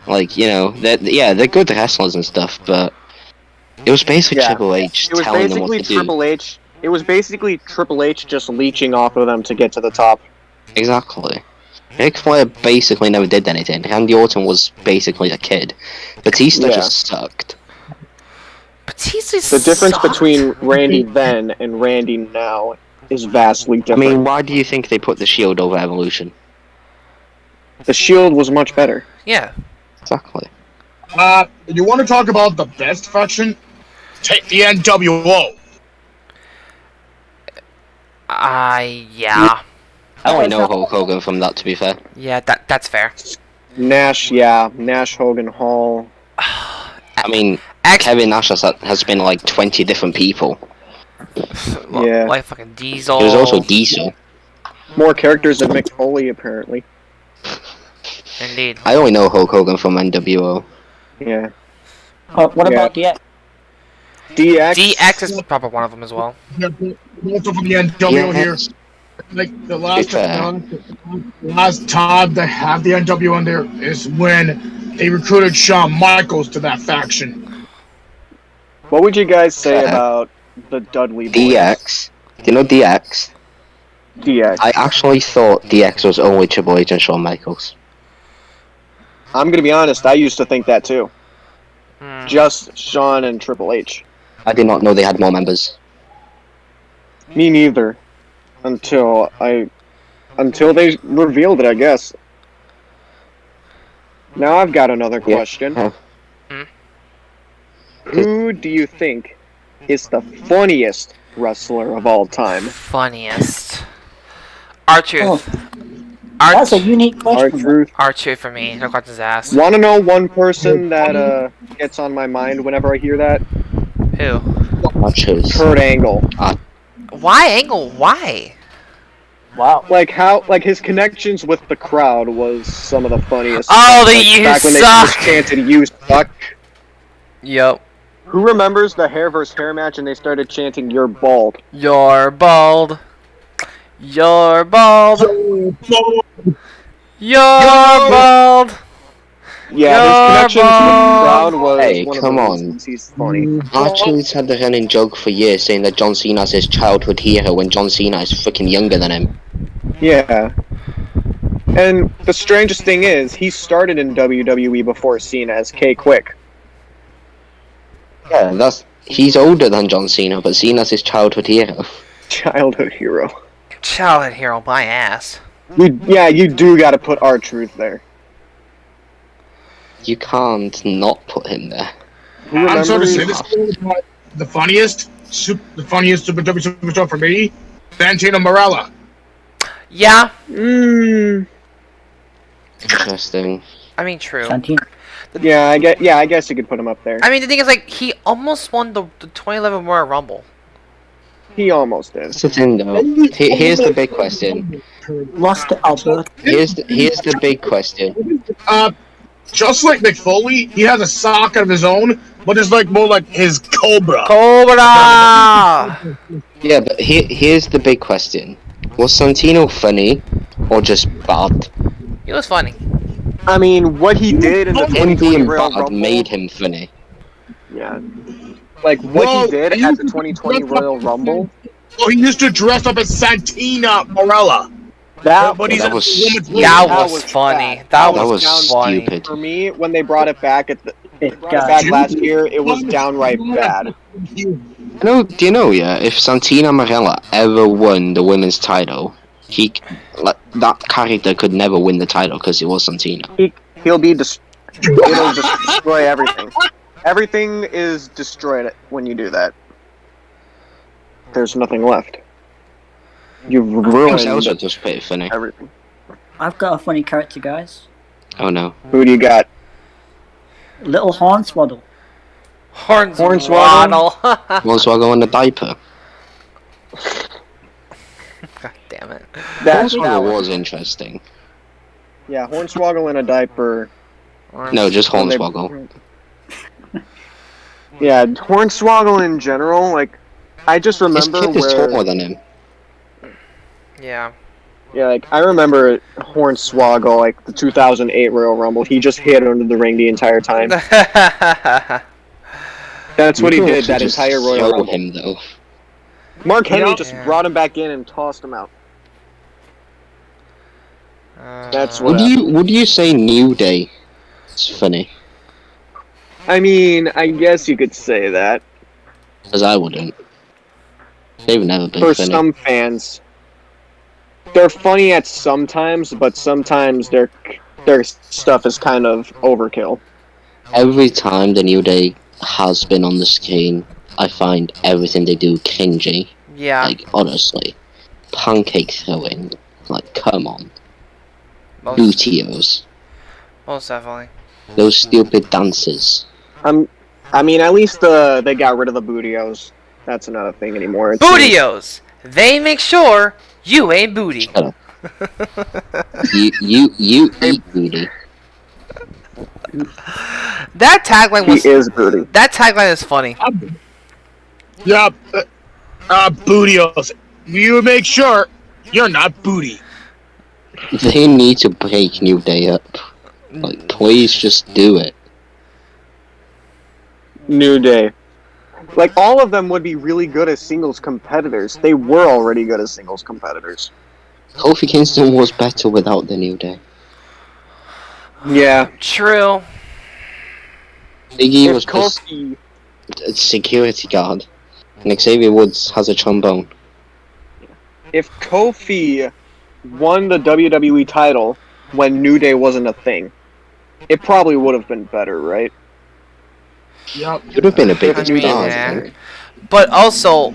Like, you know, they're good wrestlers and stuff, but it was basically Yeah. Triple H It was telling them what basically to do. Triple H. It was basically Triple H just leeching off of them to get to the top. Exactly. Ric Flair basically never did anything. Randy Orton was basically a kid. Batista Yeah. just sucked. Batista The difference sucked. between Randy then and Randy now is vastly I different. mean, why do you think they put the Shield over Evolution? The Shield was much better. Yeah. Exactly. You want to talk about the best faction? Take the NWO. Yeah. I only know Hulk Hogan from that, to be fair. Yeah, that's fair. Nash, yeah. Nash, Hogan, Hall. I mean, X, Kevin Nash has been like 20 different people. Yeah. like fucking Diesel. There's also Diesel. More characters than Mick Foley, apparently. Indeed. I only know Hulk Hogan from NWO. Yeah. What Yeah. about DX? DX. DX is probably one of them as well. Also from the NWO here. Yes. Like the last Fair. last time they have the NWO in there is when they recruited Shawn Michaels to that faction. What would you guys say Fair. about the Dudley boys? DX. Do you know DX? DX. I actually thought DX was only Triple H and Shawn Michaels. I'm gonna be honest, I used to think that too. Hmm. Just Shawn and Triple H. I did not know they had more members. Me neither. Until they revealed it, I guess. Now I've got another Yeah. question. Hmm? Who do you think is the funniest wrestler of all time? Funniest. R-Truth. Oh, that's a unique question. R-Truth. R-Truth for me. No questions asked. Want to know one person that gets on my mind whenever I hear that? Who? Archers. Kurt Angle. Why Angle? Why? Wow. Like his connections with the crowd was some of the funniest. Oh, stuff. the Like, "you back when they suck." first chanted "You suck." Yep. Who remembers the hair versus hair match and they started chanting "You're bald"? You're bald. You're bald. You're bald. Yeah, his You're connections with the bald. crowd was Hey, one come of the on. reasons he's funny. Archers had the running joke for years saying that John Cena's his childhood hero when John Cena is freaking younger than him. Yeah. And the strangest thing is, he started in WWE before Cena as K-Quick. Yeah, he's older than John Cena, but Cena's his childhood hero. Childhood hero. Childhood hero, my ass. You do gotta put R-Truth there. You can't not put him there. Who I'm sorry to say remembers? this, but the funniest Super W superstar for me, Santino Marella. Yeah. Interesting. I mean, true. Santino. Yeah, I guess you could put him up there. I mean, the thing is, like, he almost won the 2011 Royal Rumble. He almost did. That's the thing, though. Here's the big question. Lost to Albert. Here's the big question. Just like Mick Foley, he has a socket of his own, but it's like more like his Cobra. Cobra! Yeah, but here's the big question. Was Santino funny, or just bad? He was funny. I mean, what he did in the Him 2020 being Royal bad Rumble, made him funny. yeah. Like, what he did at the 2020 Royal Rumble, Oh, he used to dress up as Santina Marella. that But he's that a was- woman's That that was was funny. bad. That That was was funny. stupid. for me, when they brought it back It back got last year, it was downright bad. Do you know, yeah, if Santina Marella ever won the women's title, that character could never win the title because it was Santina. He'll be it'll destroy everything. Everything is destroyed when you do that. There's nothing left. You've ruined Else was just pretty funny. everything. I've got a funny character, guys. Oh no. Who do you got? Little Hornswoggle. Hornswoggle? Volkswagen on the diaper. God damn it. That Hornswoggle was interesting. Yeah, Hornswoggle in a diaper. No, just when they- Hornswoggle. Yeah, Hornswoggle in general, like, I just His remember kid is where... taller than him. Yeah. Yeah, like, I remember Hornswoggle, like, the 2008 Royal Rumble, he just hid under the ring the entire time. That's what he You can did, actually that just entire Royal throw Rumble. him though. Mark Henry Yep. just Yeah. brought him back in and tossed him out. That's what- Would you say New Day is funny? I mean, I guess you could say that. Because I wouldn't. They've never been For funny. some fans. They're funny at some times, but sometimes their stuff is kind of overkill. Every time the New Day has been on the screen, I find everything they do cringy. Yeah. Like, honestly. Pancake throwing. Like, come on. Most, Bootios. most definitely. Those stupid dances. I mean, at least they got rid of the bootios. That's not a thing anymore. It's Bootios! They make sure you ain't booty. Shut up. You eat booty. That tagline was. He is booty. That tagline is funny. Yeah, bootios. You make sure you're not booty. They need to break New Day up. Like, please just do it. New Day. Like, all of them would be really good as singles competitors. They were already good as singles competitors. Kofi Kingston was better without the New Day. Yeah. True. Big E If was just Kofi... a security guard. And Xavier Woods has a trombone. If Kofi won the WWE title when New Day wasn't a thing, it probably would have been better, right? Yep. Should have been a big I New mean, Day star, I yeah. think. But also,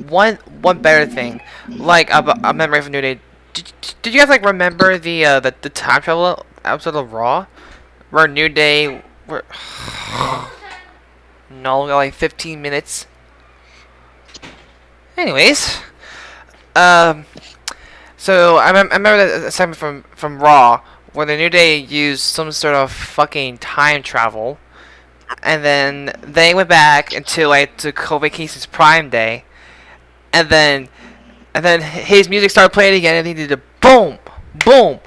one better thing, like a memory from New Day. Did you guys like remember the time travel episode of Raw, where New Day were no, we got like 15 minutes Anyways, so I remember that segment from Raw where the New Day used some sort of fucking time travel, and then they went back into like to Kobe Casey's Prime Day, and then his music started playing again, and he did a boom, boom,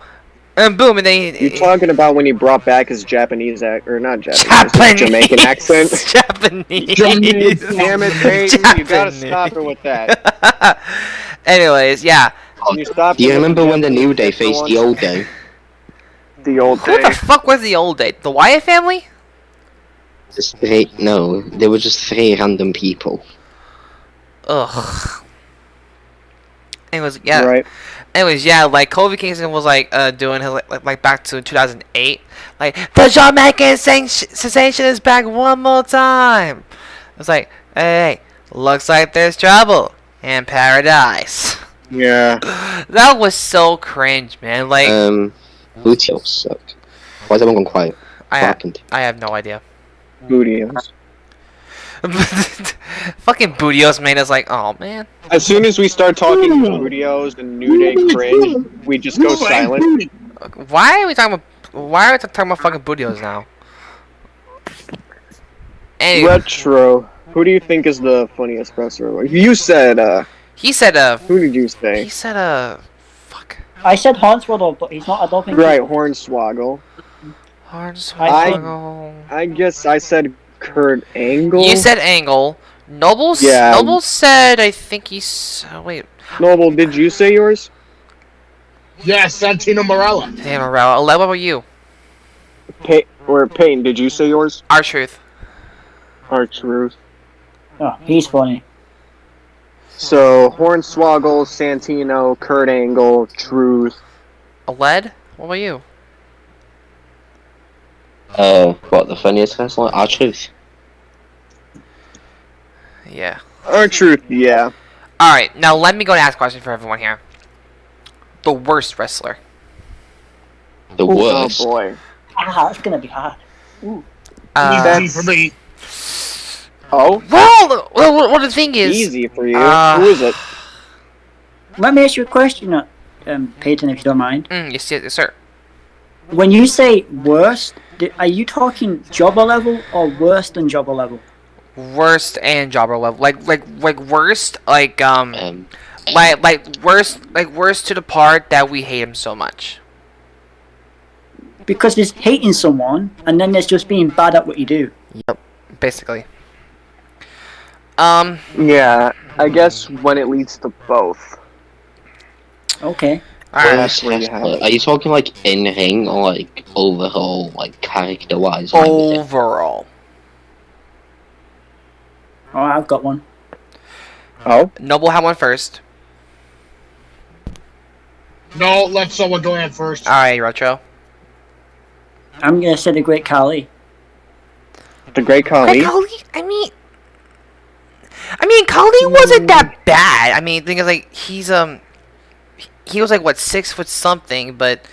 and boom, and then You're talking about when he brought back his Japanese or not Japanese, Jamaican accent. Japanese. Damn it, Peyton, you gotta stop her with that. Anyways, yeah. Can you stop Do you her with remember the when the New Day Japanese faced accent the once? Old Day? The old Who day. the fuck was the Old Day? The Wyatt family? Just three, no, they were just three random people. Ugh. Anyways, yeah. Right. Anyways, yeah, like Kofi Kingston was like doing his like back to 2008, like the Jamaican sensation is back one more time. It's like, hey, looks like there's trouble in paradise. Yeah. That was so cringe, man. Like, Booty sucked. Why is everyone gone quiet? What happened? I have no idea. Bootios. Fucking Bootios made us like, oh man. As soon as we start talking Bootios and New Day cringe, we just go silent. Why are we talking about fucking Bootios now? Anyway, Retro. Who do you think is the funniest wrestler? You said, he said who did you say? he said fuck. I said Hornswoggle, but he's not. I don't think. Right, Hornswoggle. Hornswoggle. I guess I said Kurt Angle. You said Angle. Noble. Yeah. Noble said I think he's. Wait. Noble, did you say yours? Yes, Santino Marella. Damn, Morel. What about you? Peyton, did you say yours? R-Truth. R-Truth. Oh, he's funny. So, Hornswoggle, Santino, Kurt Angle, Truth. A lead. What about you? What, the funniest wrestler? R-Truth. Yeah. R-Truth, yeah. Alright, now let me go and ask a question for everyone here. The worst wrestler. The worst. Oh boy. Ah, it's gonna be hard. Easy for me. Oh? Well, the thing is... Easy for you. Who is it? Let me ask you a question, Peyton, if you don't mind. Yes, sir. When you say worst, are you talking jobber level or worse than jobber level? Worst and jobber level. Like worst, like worst to the part that we hate him so much. Because there's hating someone, and then there's just being bad at what you do. Yep, basically. Yeah, I guess when it leads to both. Okay. Alright. That's where you have it. Are you talking like in ring or like overall, like character wise? Overall. Oh, I've got one. Oh? Noble had one first. No, let someone go in first. Alright, Retro. I'm gonna say the Great Khali. The Great Khali? Khali? I mean, Khali wasn't that bad. I mean, the thing is, like, he was like what 6 foot something, but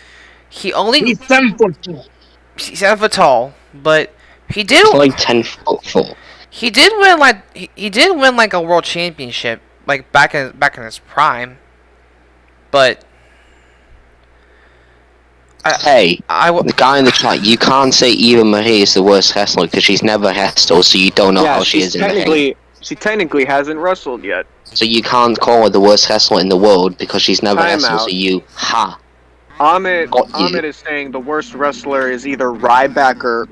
he only He's 7 foot tall. he's 7 foot tall, but he did Like 10'4". he did win like he did win like a world championship like back in his prime, but The guy in the chat, you can't say Eva Marie is the worst wrestler because she's never wrestled, so you don't know how she is in the ring. She technically hasn't wrestled yet. So you can't call her the worst wrestler in the world because she's never Time wrestled, out. so you, Ahmed Got you. is saying the worst wrestler is either Ryback or...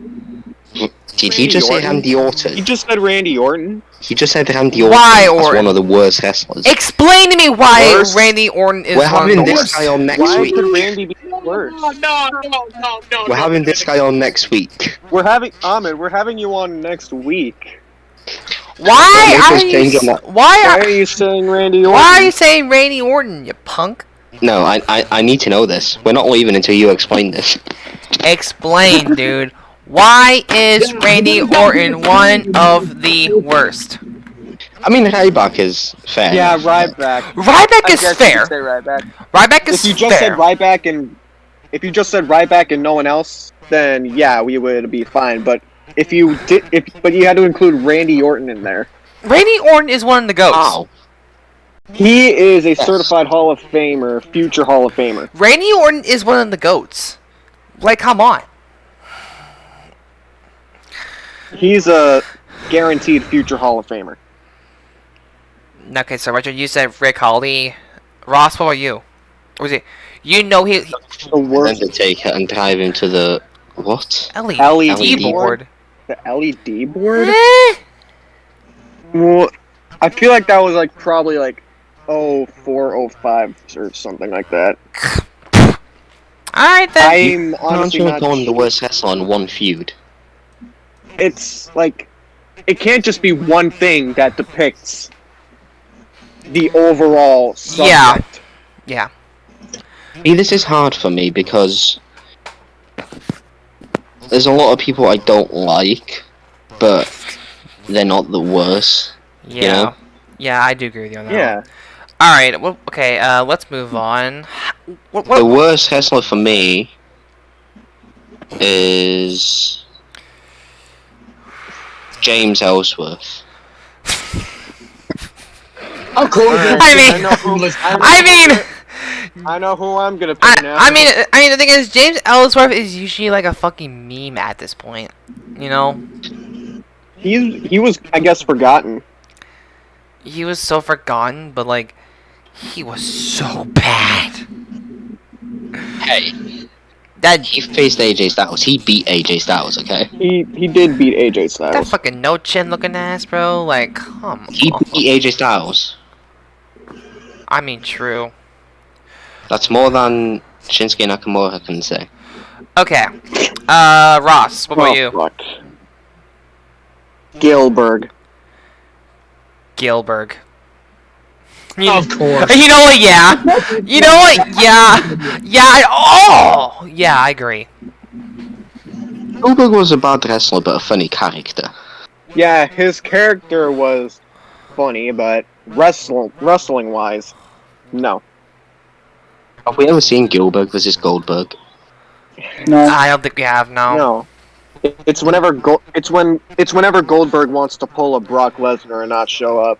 Did he just say Orton? Randy Orton? You just said Randy Orton? He just said Randy Orton. Why That's Orton? one of the worst wrestlers. explain to me why Worst? Randy Orton is We're one of having the this worst. guy on next Why week. could Randy be worse? No. We're having this guy on next week. We're having you on next week. Why Let's are just change you him up. Why are you saying Randy Orton? why are you saying Randy Orton, you punk? No, I need to know this. We're not leaving until you explain this. Explain, dude. Why is Randy Orton one of the worst? I mean, Ryback is fair. Yeah, Ryback. Ryback I is guess fair. You could say Ryback. Ryback is If you just fair. said Ryback and no one else, then yeah, we would be fine. But but you had to include Randy Orton in there. Randy Orton is one of the goats. Wow. He is a certified Hall of Famer, future Hall of Famer. Randy Orton is one of the GOATs. Like, come on. He's a guaranteed future Hall of Famer. Okay, so Richard, you said Rick Holly. Ross, what about you? Or was it? You know he The worst Undertaker and dive into the what? LED board. The LED board? Eh? Well, I feel like that was like probably like 04, 05 or something like that. Alright then. I'm honestly Can't not you call him the sure. worst wrestler in one feud? It's like it can't just be one thing that depicts the overall subject. Yeah. See, this is hard for me because there's a lot of people I don't like, but they're not the worst. Yeah. You know? Yeah, I do agree with you on that. Yeah. Alright, well, okay, let's move on. The worst wrestler for me is James Ellsworth. Of course. I know who I'm gonna pick now. I mean, the thing is, James Ellsworth is usually like a fucking meme at this point. You know? he was, I guess, forgotten. He was so forgotten, but like, he was so bad. Hey, That he faced AJ Styles. He beat AJ Styles, okay? He did beat AJ that Styles. fucking no chin looking ass, bro. Like, come He on. beat AJ Styles. I mean, true. That's more than Shinsuke Nakamura can say. Okay. Ross, what about you? Fuck. Gilbert. Gilbert. Of course. You know what? Yeah. You know what? Yeah. Yeah. Yeah. I agree. Goldberg was a bad wrestler, but a funny character. Yeah, his character was funny, but wrestling wise, no. Have we ever seen Goldberg versus Goldberg? No. I don't think we have no. No. It's whenever Goldberg wants to pull a Brock Lesnar and not show up.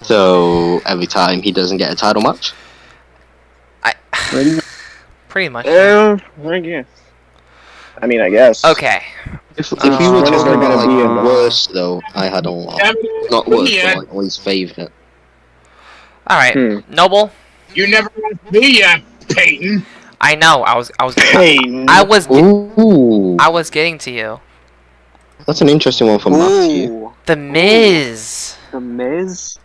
So every time he doesn't get a title match? Pretty much. I guess. I guess. Okay. If you were When is there talking gonna about be like a- worst though, I had a lot. Not worst, but like least favourite. All right. Hmm. Noble. You never asked me yet, Peyton. I know. I was. Hey. Ooh, I was getting to you. that's an interesting one for Matthew. Ooh. The Miz. The Miz.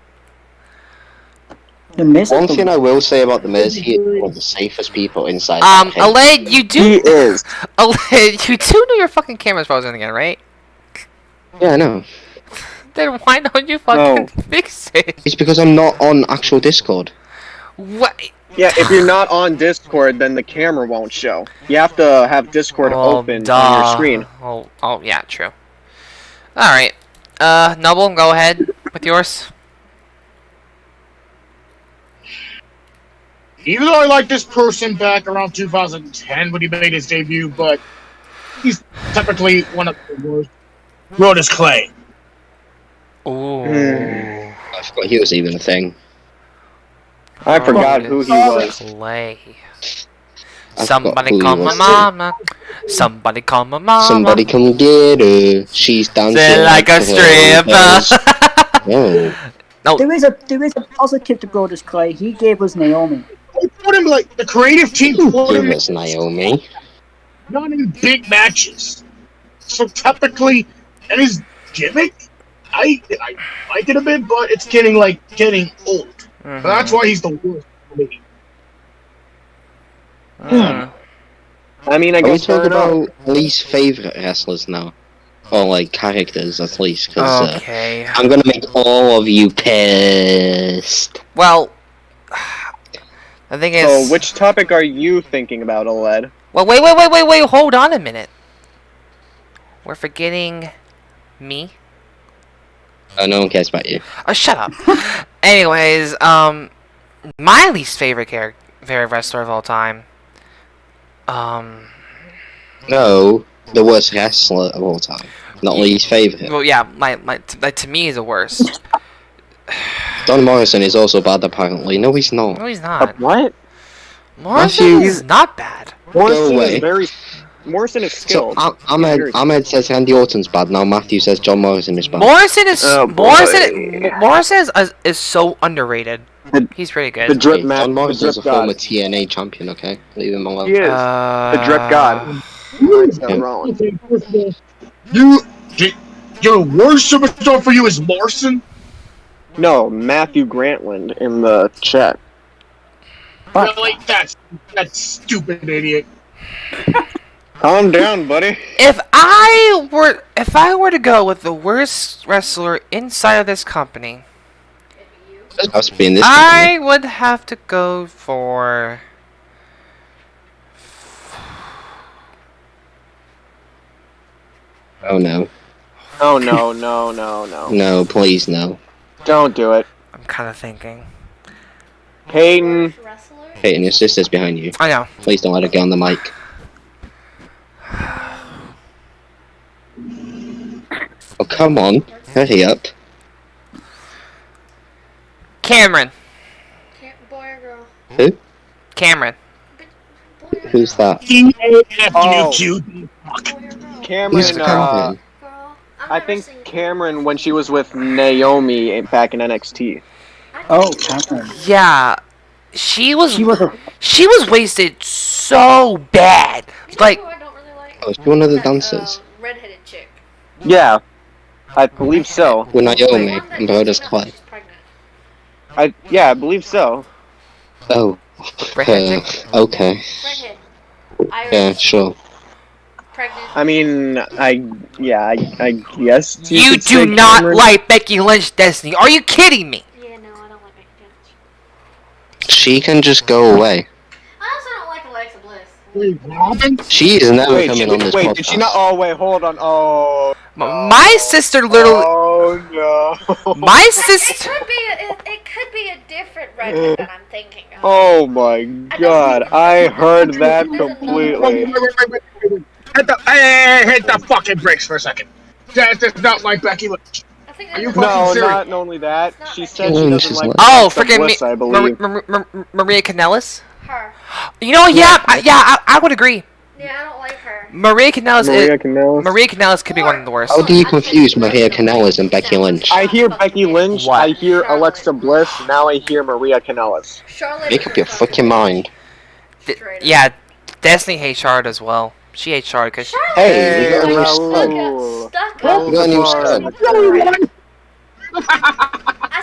The Miz. One thing I will say about the Miz, he is one of the safest people inside. Aled, you He do. is. Aled, you do know your fucking camera's frozen again, right? Yeah, I know. Then why don't you fucking fix it? It's because I'm not on actual Discord. What? Yeah, if you're not on Discord, then the camera won't show. You have to have Discord open on your screen. Oh, yeah, true. All right. Noble, go ahead with yours. Even though I like this person back around 2010 when he made his debut, but he's typically one of the worst. Brodus Clay. Ooh. I forgot he was even a thing. I forgot who he was. Clay. I Somebody forgot who he call my was. mama. Somebody call my mama. Somebody come get her. She's dancing Say like a stripper. Oh. No. There is a positive to Brodus Clay. He gave us Naomi. They put him like the creative team put him Goodness, Naomi. not in big matches. So typically, and his gimmick, I like it a bit, but it's getting old. Mhm. That's why he's the worst for me. Mhm. I Are we guess fair talking enough. about least favourite wrestlers now? Or like characters at least, because Okay. I'm gonna make all of you pissed. Well, the thing is. So, which topic are you thinking about, Aled? Well, wait. Hold on a minute. We're forgetting me. Oh, no one cares about you. Oh, shut up. Anyways, my least favorite favorite wrestler of all time. No, the worst wrestler of all time. Not least favourite. Well, yeah, my to me is the worst. John Morrison is also bad, apparently. No, he's not. No, he's not. What? Morrison Matthew- is not bad. Morrison away. is very. Morrison is So skilled. Ahmed says Randy Orton's bad. Now Matthew says John Morrison is bad. Morrison is Oh, Morrison is so underrated. He's pretty The good. drip Okay, man. John Morrison's the a drip former god. TNA champion. Okay, leave him alone. He is the drip god. Seth Yeah. Rollins. Okay, first of all, your worst superstar for you is Morrison? No, Matthew Grantland in the chat. Really? That's stupid idiot. Calm down, buddy. If I were to go with the worst wrestler inside of this company, That's been this. I would have to go for. Oh no. Oh no. No, please no. Don't do it. I'm kind of thinking. Peyton. Peyton, your sister's behind you. I know. Please don't let her get on the mic. Oh, come on. Hurry up. Cameron. Boy or girl? Who? Cameron. Boy or Who's girl? that? Oh. Boy or Boy or girl? Cameron. Who's Cameron? Girl. I think Cameron when she was with Naomi back in NXT. Oh, Cameron. Yeah, she was She was a. wasted so bad. Like, I don't really like. Oh, is she one of the dancers? Redheaded chick. Yeah, I believe so. With Naomi One that and Brodus came out when Clay. she's pregnant. I believe so. Oh. Redhead chick? Okay. Redhead. Yeah, Irish. sure. Pregnant. I mean, I guess you could do say not Cameron. like Becky Lynch, Destiny. Are you kidding me? Yeah, no, I don't like Becky Lynch. She can just go away. I also don't like Alexa Bliss. Wait, Robin? She is never Wait, coming on this wait, podcast. did she not? Oh wait, hold on. Oh. My sister literally. Oh no. My It sister. could be a different redhead that I'm thinking of. Oh my God! I heard that completely. Wait. Hit the fucking brakes for a second. That does not like Becky Lynch. I think Are you there's fucking No, serious? not only that. She said Lynch she doesn't is like. like- Oh, Alexa freaking Bliss, I believe. Maria Kanellis. her. You know, yeah, I would agree. Yeah, I don't like her. Maria Kanellis. Maria Kanellis. Maria Kanellis could be one of the worst. How do you confuse Maria Kanellis and Becky Lynch? I hear Becky Lynch. What? I hear Alexa Bliss. Now I hear Maria Kanellis. Charlotte. Make up your fucking mind. Straight up. Yeah, Destiny hates Charlotte as well. She hates Charlotte because Hey, we got a new Raul. Stuck We got a new sub.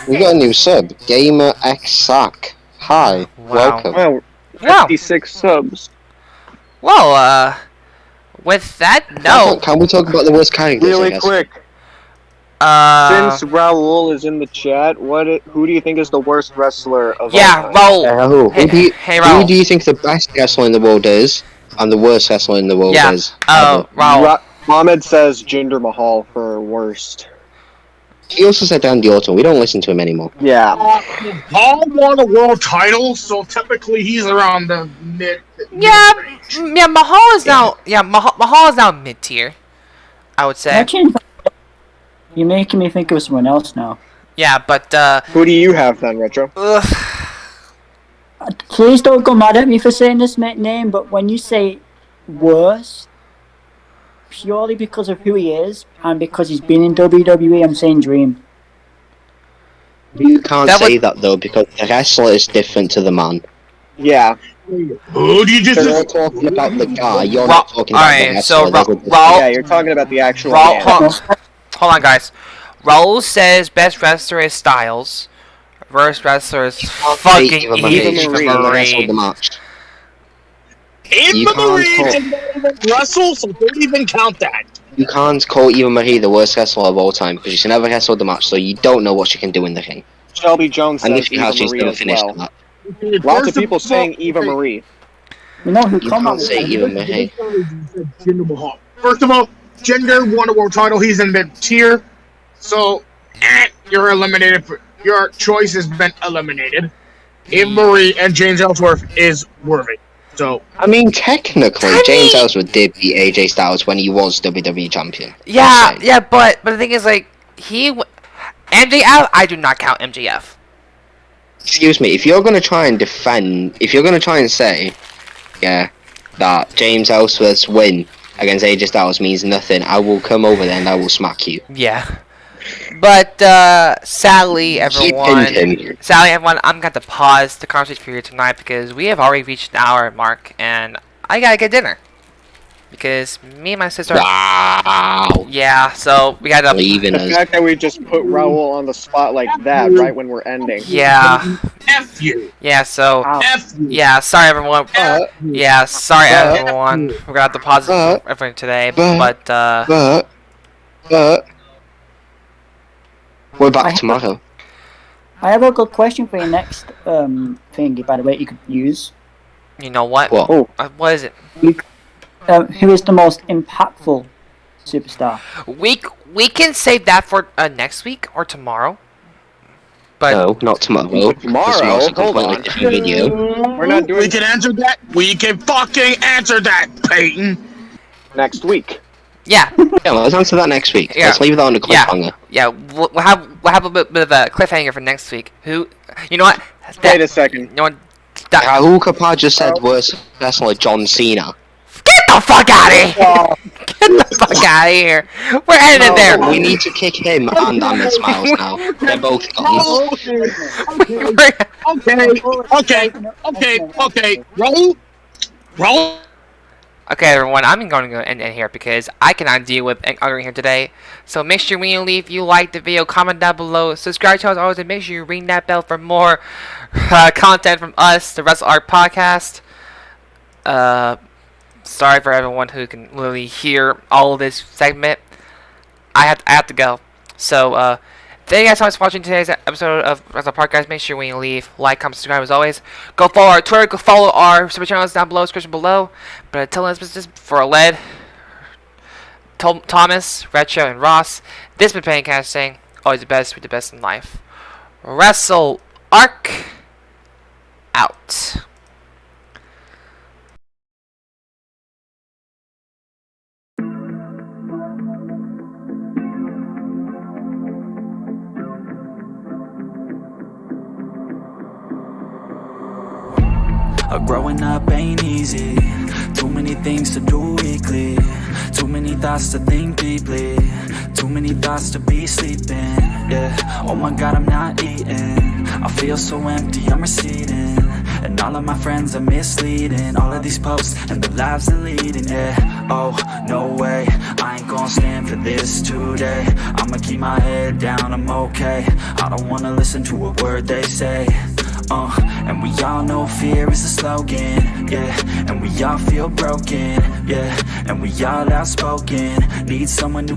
We got a new sub. Gamer X Sack. Hi, Wow. welcome. Wow, Wow. 56 subs. Well, with that note, Can we talk about the worst characters? I Really guess? quick, since Raul is in the chat, who do you think is the worst wrestler of yeah, all time? Raul. Who, Hey, do you, hey, who Raul. do you think the best wrestler in the world is, and the worst wrestler in the world Yeah. is? Oh, Raul. Mohammed says Jinder Mahal for worst. He also said Randy Orton. We don't listen to him anymore. Yeah. Paul won a world title, so technically he's around the mid. Yeah, Mahal is now. Yeah, Mahal is now mid tier. I would say. Actually, you're making me think of someone else now. Yeah, but Who do you have then, Retro? ugh. Please don't go mad at me for saying this name, but when you say worst, purely because of who he is and because he's been in WWE, I'm saying Dream. You can't That say would- that though, because the wrestler is different to the man. Yeah. Who do you just? You're talking about the guy. You're Ra- not talking about the alright, wrestler. so There's a Ra- difference. Raul- Yeah, you're talking about the actual Raul, man. hold on, guys. Raul says best wrestler is Styles. Worst wrestler is fucking Eva Eva Marie. Marie. Wrestled the match. You Eva can't Marie call- did not even wrestle, so don't even count that. You can't call Eva Marie the worst wrestler of all time because she never wrestled the match, so you don't know what she can do in the ring. Shelby Jones And says if she Eva has, she's Marie never as finished well. that. Lots of people saying Eva Marie. You know who You come can't up say with Eva Marie. Jinder Mahal. First of all, Jinder won a world title. He's in mid tier, so you're eliminated. Your choice has been eliminated. Eva Marie and James Ellsworth is worthy. So I mean, technically, James Ellsworth did beat AJ Styles when he was WWE champion. Yeah, Insane. yeah, but the thing is, like, MJF, I do not count MJF. excuse me, if you're gonna try and say, yeah, that James Ellsworth's win against AJ Styles means nothing, I will come over there and I will smack you. Yeah. But sadly, He pinned everyone, him. I'm going to pause the conversation for you tonight because we have already reached an hour mark, and I gotta get dinner. Because me and my sister. Wow. Yeah, so we gotta. Leaving The us. fact that we just put Raul on the spot like that right when we're ending. Yeah. F you. Yeah. So. F you. Yeah. Sorry, everyone. Yeah. Sorry, everyone. We're gonna have to pause everything today, but. But we're back tomorrow. I have a good question for your next thingy, by the way, you could use. You know what? What? Oh. What is it? Who is the most impactful superstar? We can save that for next week or tomorrow. But No, not tomorrow. Tomorrow? Tomorrow's a Hold completely on. different video. We're not We doing can answer that. We can fucking answer that, Peyton. next week. yeah, Yeah, let's answer that next week. Yeah. Let's leave that on the cliffhanger. yeah, we'll have a bit of a cliffhanger for next week. Who? You know what? Wait a second. You know what? That, Rahul Kapoor just said worst wrestler John Cena. get the fuck out of here! Get the fuck out of here! We're ending it there. We need to kick him and Ahmed Smiles now. They're both gone. Okay. Roll. Okay, everyone, I'm going to end it here because I cannot deal with arguing here today. So make sure when you leave, you like the video, comment down below, subscribe to us always, and make sure you ring that bell for more content from us, the Wrestle Art Podcast. Sorry for everyone who can literally hear all of this segment. I have to go. So, thank you guys so much for watching today's episode of Wrestle Podcast. Make sure when you leave, like, comment, subscribe as always. Go follow our Twitter, go follow our super channels down below, description below. But until this is for Led, Thomas, Retro, and Ross, this has been Pancast saying, always the best with the best in life. Wrestle Arc out. Growing up ain't easy. Too many things to do weekly. Too many thoughts to think deeply. Too many thoughts to be sleeping. Yeah. Oh my God, I'm not eating. I feel so empty, I'm receding. And all of my friends are misleading. All of these posts and the lives they're leading. Yeah. Oh, no way. I ain't gonna stand for this today. I'ma keep my head down, I'm okay. I don't wanna listen to a word they say. And we all know fear is a slogan, yeah. And we all feel broken, yeah. And we all outspoken. Need someone who